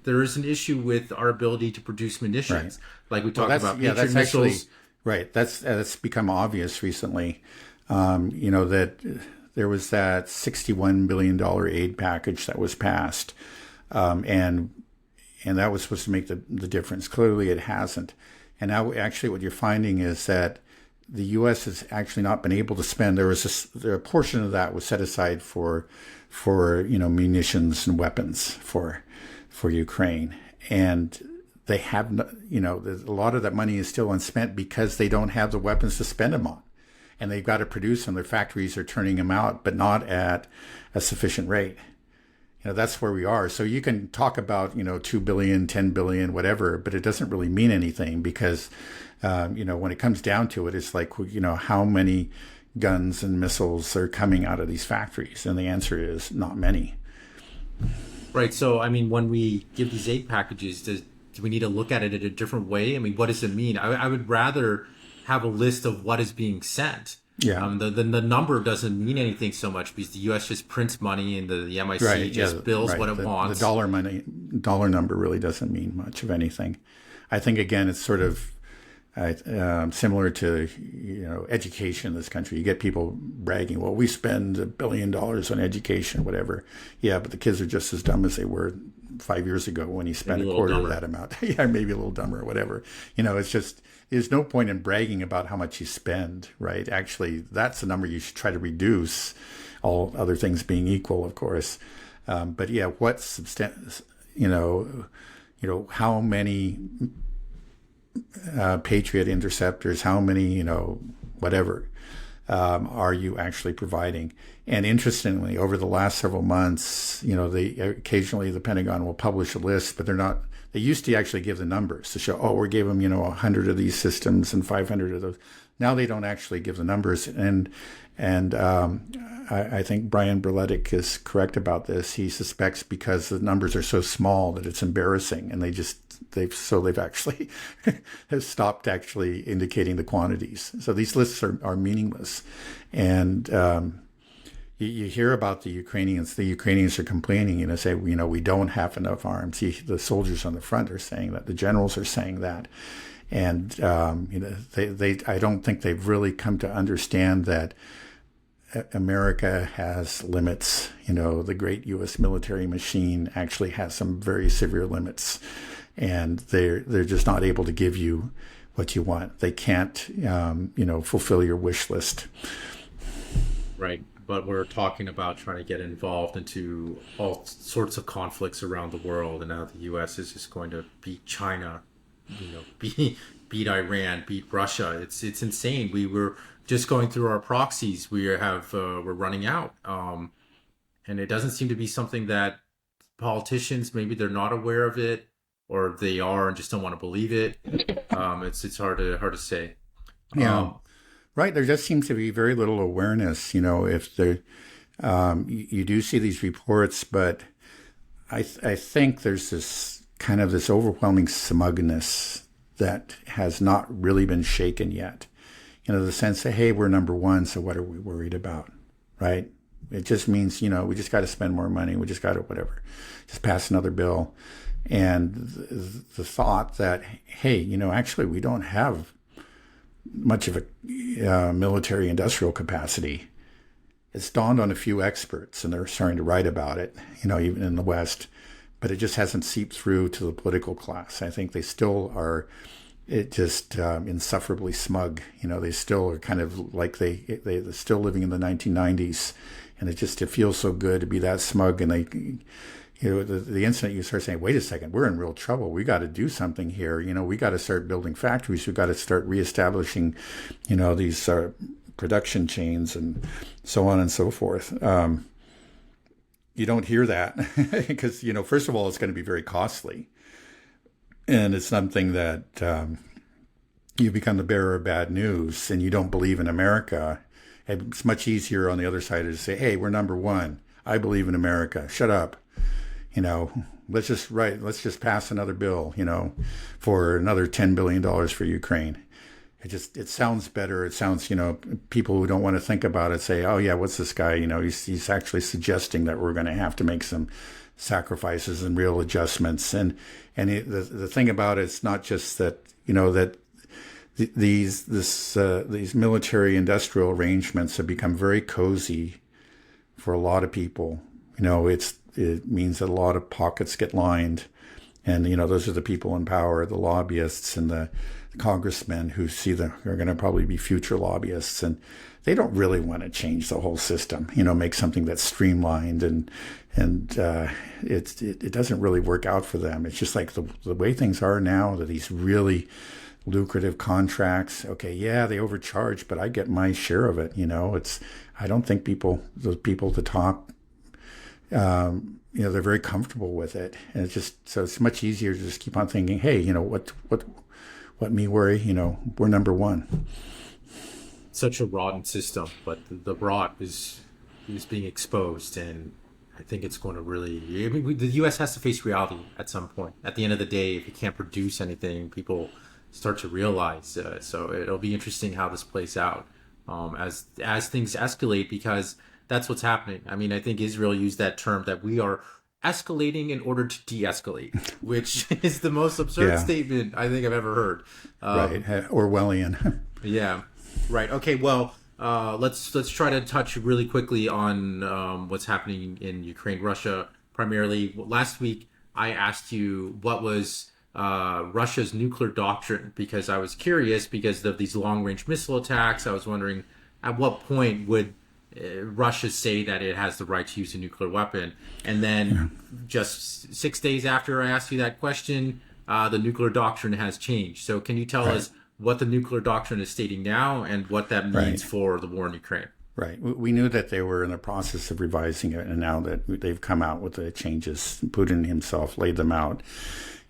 there is an issue with our ability to produce munitions. Right. Like we talked about, that's actually right. That's become obvious recently. That there was that $61 billion aid package that was passed, and that was supposed to make the difference. Clearly, it hasn't. And now, actually, what you're finding is that the U.S. has actually not been able to spend. A portion of that was set aside for munitions and weapons for Ukraine, and they have a lot of that money is still unspent because they don't have the weapons to spend them on, and they've got to produce them. Their factories are turning them out, but not at a sufficient rate. That's where we are. So you can talk about, 2 billion, 10 billion, whatever, but it doesn't really mean anything because, when it comes down to it, it's like, how many guns and missiles are coming out of these factories? And the answer is not many. Right. So, I mean, when we give these aid packages, do we need to look at it in a different way? I mean, what does it mean? I would rather have a list of what is being sent. Yeah. The number doesn't mean anything so much because the U.S. just prints money and the MIC bills what it wants. The dollar number really doesn't mean much of anything. I think, again, it's sort of similar to, education in this country. You get people bragging, well, we spend $1 billion on education, whatever. Yeah, but the kids are just as dumb as they were 5 years ago when you spent a quarter of that amount. Yeah, maybe a little dumber or whatever. It's just, there's no point in bragging about how much you spend, right? Actually, that's the number you should try to reduce, all other things being equal, of course. But yeah, how many Patriot interceptors, how many, whatever, are you actually providing? And interestingly, over the last several months, occasionally the Pentagon will publish a list, but they're not. They used to actually give the numbers to show, we gave them, 100 of these systems and 500 of those. Now they don't actually give the numbers. And I think Brian Berletic is correct about this. He suspects because the numbers are so small that it's embarrassing, and they've actually have stopped actually indicating the quantities. So these lists are meaningless. And you hear about the Ukrainians. The Ukrainians are complaining, say, we don't have enough arms. The soldiers on the front are saying that. The generals are saying that. And, I don't think they've really come to understand that America has limits. The great U.S. military machine actually has some very severe limits. And they're just not able to give you what you want. They can't, fulfill your wish list. Right. But we're talking about trying to get involved into all sorts of conflicts around the world, and now the U.S. is just going to beat China, beat Iran, beat Russia. It's insane. We were just going through our proxies. We're running out, and it doesn't seem to be something that politicians, maybe they're not aware of it, or they are and just don't want to believe it. It's hard to say. Yeah. Right. There just seems to be very little awareness, if there, you do see these reports, but I think there's this kind of this overwhelming smugness that has not really been shaken yet. The sense that, hey, we're number one, so what are we worried about? Right. It just means, we just got to spend more money. We just got to just pass another bill. And the thought that, hey, actually we don't have much of a military industrial capacity. It's dawned on a few experts, and they're starting to write about it, even in the West, but it just hasn't seeped through to the political class. I think they still are insufferably smug. They still are kind of like they're still living in the 1990s, and it feels so good to be that smug. And they, the instant you start saying, wait a second, we're in real trouble. We got to do something here. We got to start building factories. We got to start reestablishing, these production chains and so on and so forth. You don't hear that because, first of all, it's going to be very costly. And it's something that you become the bearer of bad news and you don't believe in America. It's much easier on the other side to say, hey, we're number one. I believe in America. Shut up. Let's just pass another bill, for another $10 billion for Ukraine. It sounds better. It sounds, people who don't want to think about it say, oh yeah, what's this guy? He's actually suggesting that we're going to have to make some sacrifices and real adjustments. And the thing about it's not just that, that these military industrial arrangements have become very cozy for a lot of people. It means that a lot of pockets get lined. And, those are the people in power, the lobbyists and the congressmen who are going to probably be future lobbyists. And they don't really want to change the whole system, make something that's streamlined. And it doesn't really work out for them. It's just like the way things are now, that these really lucrative contracts. Okay, yeah, they overcharge, but I get my share of it. I don't think the people at the top, they're very comfortable with it, and it's much easier to just keep on thinking, hey, what me worry, we're number one. Such a rotten system, but the rot is being exposed, and I think it's going to really. The U.S. has to face reality at some point. At the end of the day, if you can't produce anything, people start to realize. So it'll be interesting how this plays out as things escalate, because that's what's happening. I think Israel used that term that we are escalating in order to de-escalate, which is the most absurd statement I think I've ever heard. Right, Orwellian. Yeah, right. Okay, well, let's try to touch really quickly on what's happening in Ukraine, Russia. Primarily, last week I asked you what was Russia's nuclear doctrine, because I was curious because of these long-range missile attacks. I was wondering at what point would Russia say that it has the right to use a nuclear weapon. And then just 6 days after I asked you that question, the nuclear doctrine has changed. So can you tell us what the nuclear doctrine is stating now and what that means for the war in Ukraine? Right. We knew that they were in the process of revising it, and now that they've come out with the changes, Putin himself laid them out.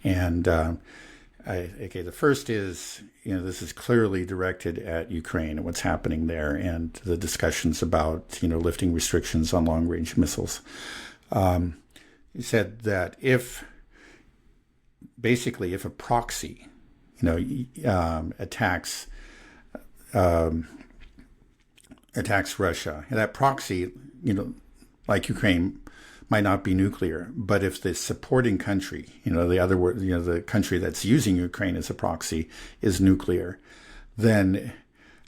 And the first is, this is clearly directed at Ukraine and what's happening there, and the discussions about, lifting restrictions on long-range missiles. He said that if a proxy, attacks Russia, and that proxy like Ukraine, might not be nuclear, but if the supporting country, the country that's using Ukraine as a proxy is nuclear, then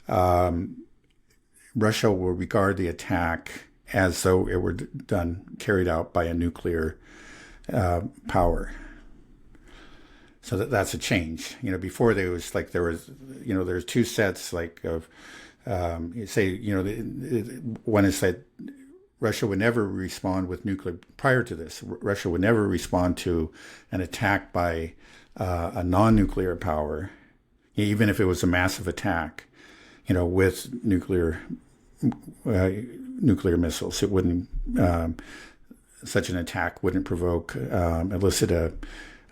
Russia will regard the attack as though it were carried out by a nuclear power. So that's a change. Before there's two sets of one is that Russia would never respond with nuclear. Prior to this, Russia would never respond to an attack by a non-nuclear power, even if it was a massive attack, with nuclear missiles. It wouldn't. Such an attack wouldn't elicit a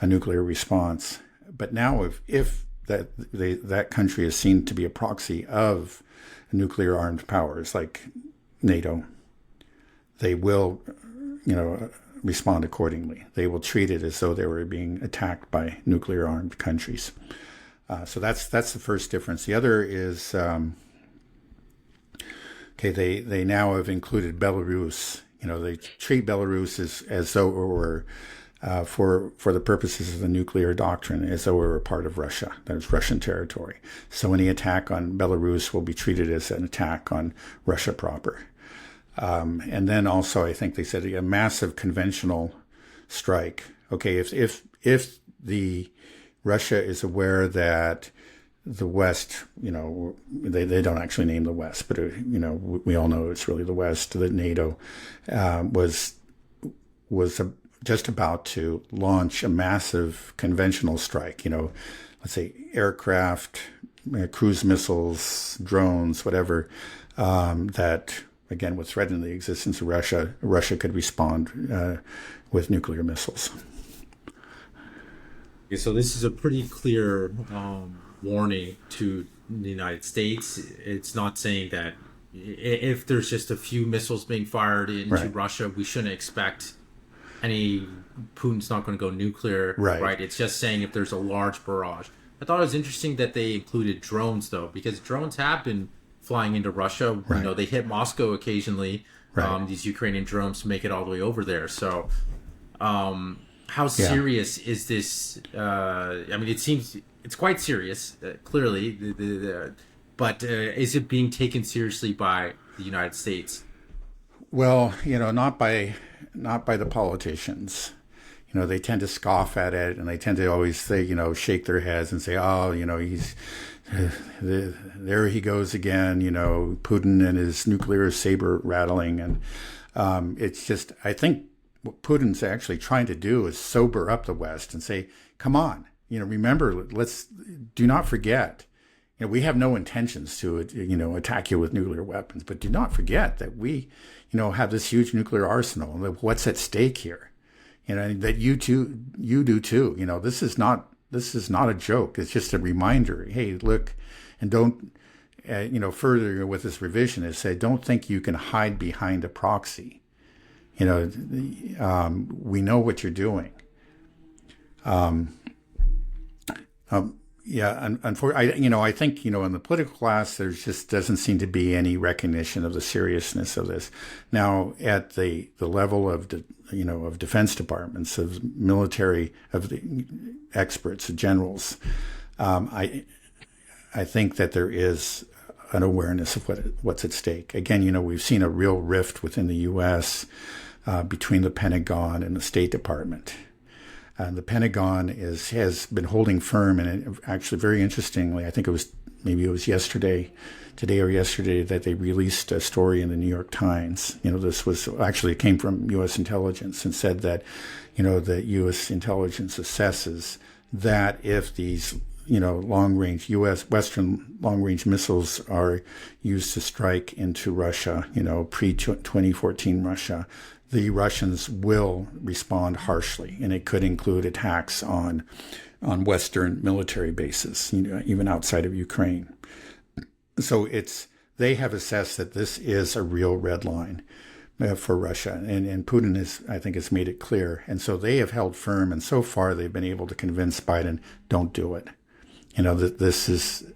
nuclear response. But now, if that country is seen to be a proxy of nuclear armed powers like NATO, they will, respond accordingly. They will treat it as though they were being attacked by nuclear armed countries. So that's the first difference. The other is, they now have included Belarus. They treat Belarus as though it were, for the purposes of the nuclear doctrine, as though it were part of Russia. That is Russian territory. So any attack on Belarus will be treated as an attack on Russia proper. And then also, I think they said a massive conventional strike. Okay, if the Russia is aware that the West, they don't actually name the West, but we all know it's really the West. That NATO was just about to launch a massive conventional strike. Let's say aircraft, cruise missiles, drones, whatever, that again would threaten the existence of Russia. Russia could respond with nuclear missiles. Okay, so this is a pretty clear warning to the United States. It's not saying that if there's just a few missiles being fired into Russia, we shouldn't expect Putin's not going to go nuclear, right? It's just saying if there's a large barrage. I thought it was interesting that they included drones, though, because drones have been flying into Russia. Right. They hit Moscow occasionally, these Ukrainian drones, to make it all the way over there. So how serious is this? It seems it's quite serious, clearly, but is it being taken seriously by the United States? Well, not by the politicians. They tend to scoff at it, and they tend to always say, shake their heads and say, oh, he's there he goes again, Putin and his nuclear saber rattling. And it's just, I think what Putin's actually trying to do is sober up the West and say, come on, remember, do not forget, we have no intentions to, attack you with nuclear weapons, but do not forget that we, have this huge nuclear arsenal, and what's at stake here, that you do too. This is not a joke. It's just a reminder. Hey, look, and don't, further with this revision is say, don't think you can hide behind a proxy. We know what you're doing. I think, in the political class, there just doesn't seem to be any recognition of the seriousness of this. Now, at the level of defense departments, of military, of the experts, generals, I think that there is an awareness of what's at stake. Again, we've seen a real rift within the U.S. Between the Pentagon and the State Department. The Pentagon has been holding firm, and actually, very interestingly, I think it was today or yesterday, that they released a story in the New York Times. This was actually, it came from U.S. intelligence, and said that, that U.S. intelligence assesses that if these, long-range Western long-range missiles are used to strike into Russia, pre-2014 Russia, the Russians will respond harshly, and it could include attacks on Western military bases, even outside of Ukraine. So they have assessed that this is a real red line for Russia, and Putin has made it clear, and so they have held firm, and so far they've been able to convince Biden, don't do it. That this is,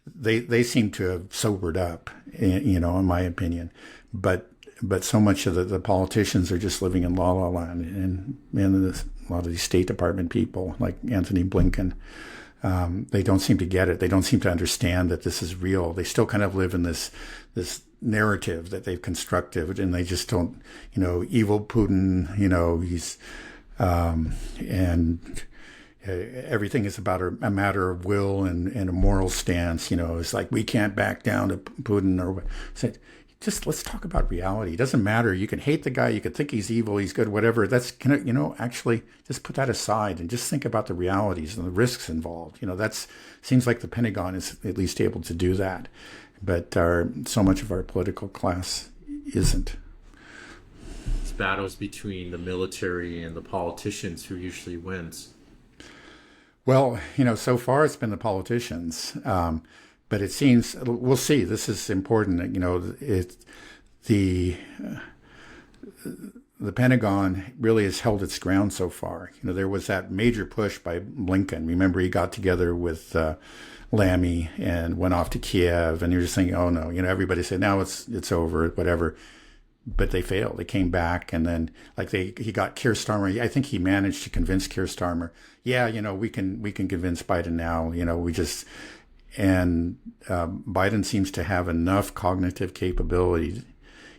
they seem to have sobered up, in my opinion, but but so much of the politicians are just living in la la land, and a lot of these State Department people, like Anthony Blinken, they don't seem to get it. They don't seem to understand that this is real. They still kind of live in this narrative that they've constructed, and they just don't, evil Putin, he's, and everything is about a matter of will and a moral stance. It's like, we can't back down to Putin or just let's talk about reality. It doesn't matter. You can hate the guy. You can think he's evil. He's good, whatever. That's, actually just put that aside and just think about the realities and the risks involved. Seems like the Pentagon is at least able to do that. But so much of our political class isn't. It's battles between the military and the politicians who usually wins. Well, so far it's been the politicians. But it seems, we'll see. This is important. The Pentagon really has held its ground so far. There was that major push by Blinken. Remember, he got together with Lamy and went off to Kiev, and you're just thinking, oh no, everybody said now it's over, whatever. But they failed. They came back, and then he got Keir Starmer. I think he managed to convince Keir Starmer. Yeah, we can convince Biden now. And Biden seems to have enough cognitive capability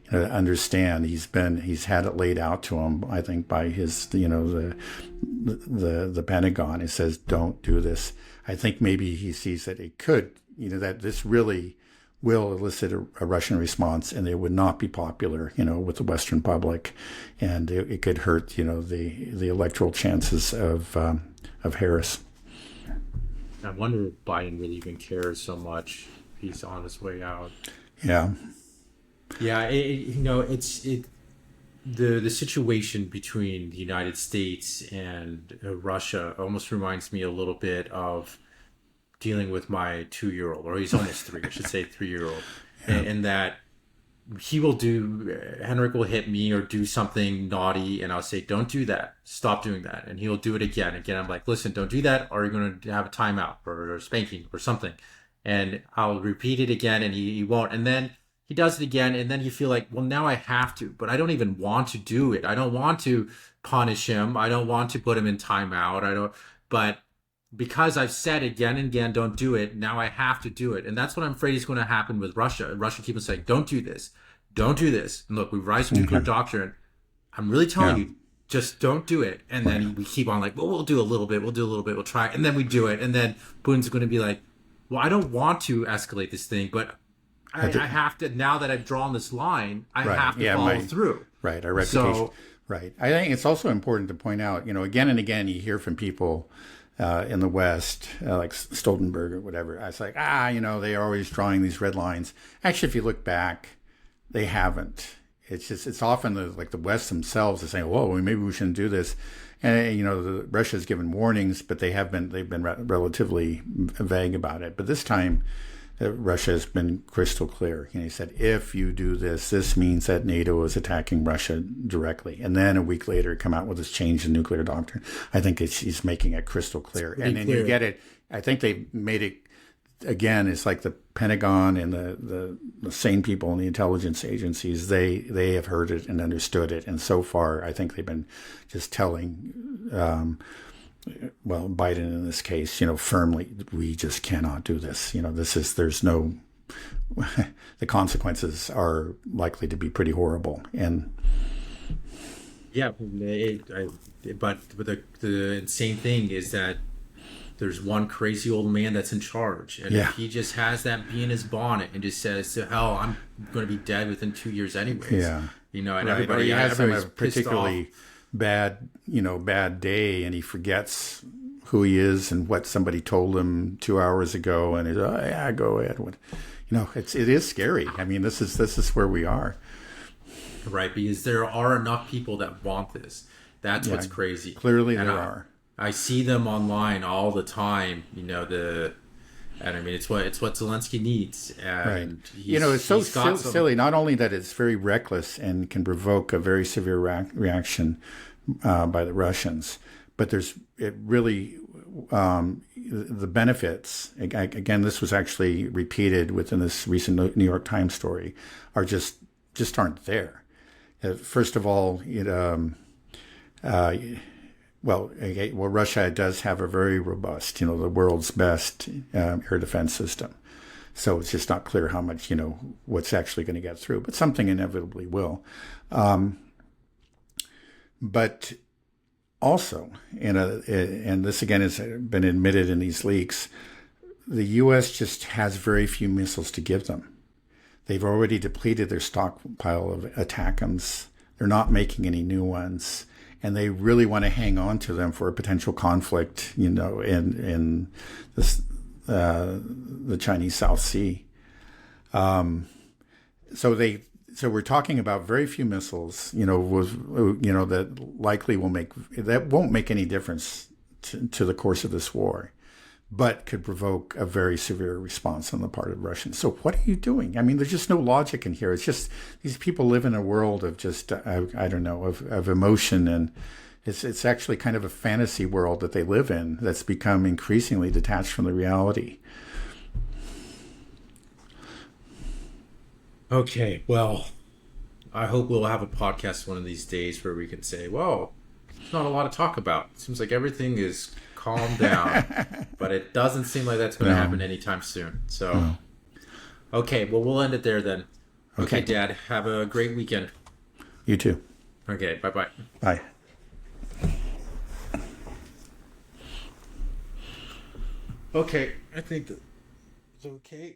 to understand. He's had it laid out to him, I think, by his the Pentagon. It says, don't do this. I think maybe he sees that it could, that this really will elicit a Russian response, and it would not be popular, with the Western public, and it could hurt, the electoral chances of Harris. I wonder if Biden really even cares so much. He's on his way out. Yeah. Yeah, the situation between the United States and Russia almost reminds me a little bit of dealing with my 2-year-old, or he's almost 3, I should say 3-year-old, yeah. And that Henrik will hit me or do something naughty, and I'll say, don't do that, stop doing that, and he'll do it again. I'm like, listen, don't do that, or you're going to have a timeout or a spanking or something. And I'll repeat it again, and he won't. And then he does it again, and then you feel like, well, now I have to, but I don't even want to do it. I don't want to punish him. I don't want to put him in timeout. But because I've said again and again, don't do it, now I have to do it. And that's what I'm afraid is going to happen with Russia. Russia keeps saying, don't do this. Don't do this. And look, we've raised nuclear doctrine. I'm really telling you, just don't do it. And then we keep on like, well, we'll do a little bit. We'll try. And then we do it. And then Putin's going to be like, well, I don't want to escalate this thing, but I have to, now that I've drawn this line, I have to follow through. Right. Our reputation. Right. I think it's also important to point out, again and again, you hear from people in the West, like Stoltenberg or whatever. It's like, they're always drawing these red lines. Actually, if you look back, they haven't. It's often the West themselves are saying, whoa, maybe we shouldn't do this. And, Russia's given warnings, but they've been relatively vague about it. But this time, Russia has been crystal clear. He said, if you do this, this means that NATO is attacking Russia directly. And then a week later, come out with this change in nuclear doctrine. I think he's making it crystal clear. And then you get it. I think they made it, again, it's like the Pentagon and the sane people in the intelligence agencies, they have heard it and understood it. And so far, I think they've been just telling Biden in this case, firmly, we just cannot do this. There's no, the consequences are likely to be pretty horrible. And yeah, but the insane thing is that there's one crazy old man that's in charge. And if he just has that bee in his bonnet and just says, to hell, I'm going to be dead within 2 years anyways. Yeah. And everybody has a particularly bad day, and he forgets who he is and what somebody told him 2 hours ago, and he's, oh yeah, go ahead. It is scary. I mean, this is where we are. Right, because there are enough people that want this. That's what's crazy. Clearly, there are. I see them online all the time. It's what Zelensky needs. And it's so silly. Not only that it's very reckless and can provoke a very severe reaction by the Russians, but the benefits. Again, this was actually repeated within this recent New York Times story. Are just aren't there. First of all, uh, Russia does have a very robust, the world's best air defense system. So it's just not clear how much, what's actually going to get through, but something inevitably will. But also, and this again has been admitted in these leaks, the U.S. just has very few missiles to give them. They've already depleted their stockpile of ATACMS. They're not making any new ones, and they really want to hang on to them for a potential conflict, in this, the Chinese South Sea. So we're talking about very few missiles, that likely won't make any difference to the course of this war, but could provoke a very severe response on the part of Russians. So what are you doing? I mean, there's just no logic in here. It's just these people live in a world of just, I don't know, of emotion, and it's actually kind of a fantasy world that they live in that's become increasingly detached from the reality. Okay, well, I hope we'll have a podcast one of these days where we can say, well, there's not a lot to talk about. It seems like everything is calmed down, but it doesn't seem like that's going to happen anytime soon. So, Okay, well, we'll end it there then. Okay, Dad, have a great weekend. You too. Okay, bye-bye. Bye. Okay, I think that's okay.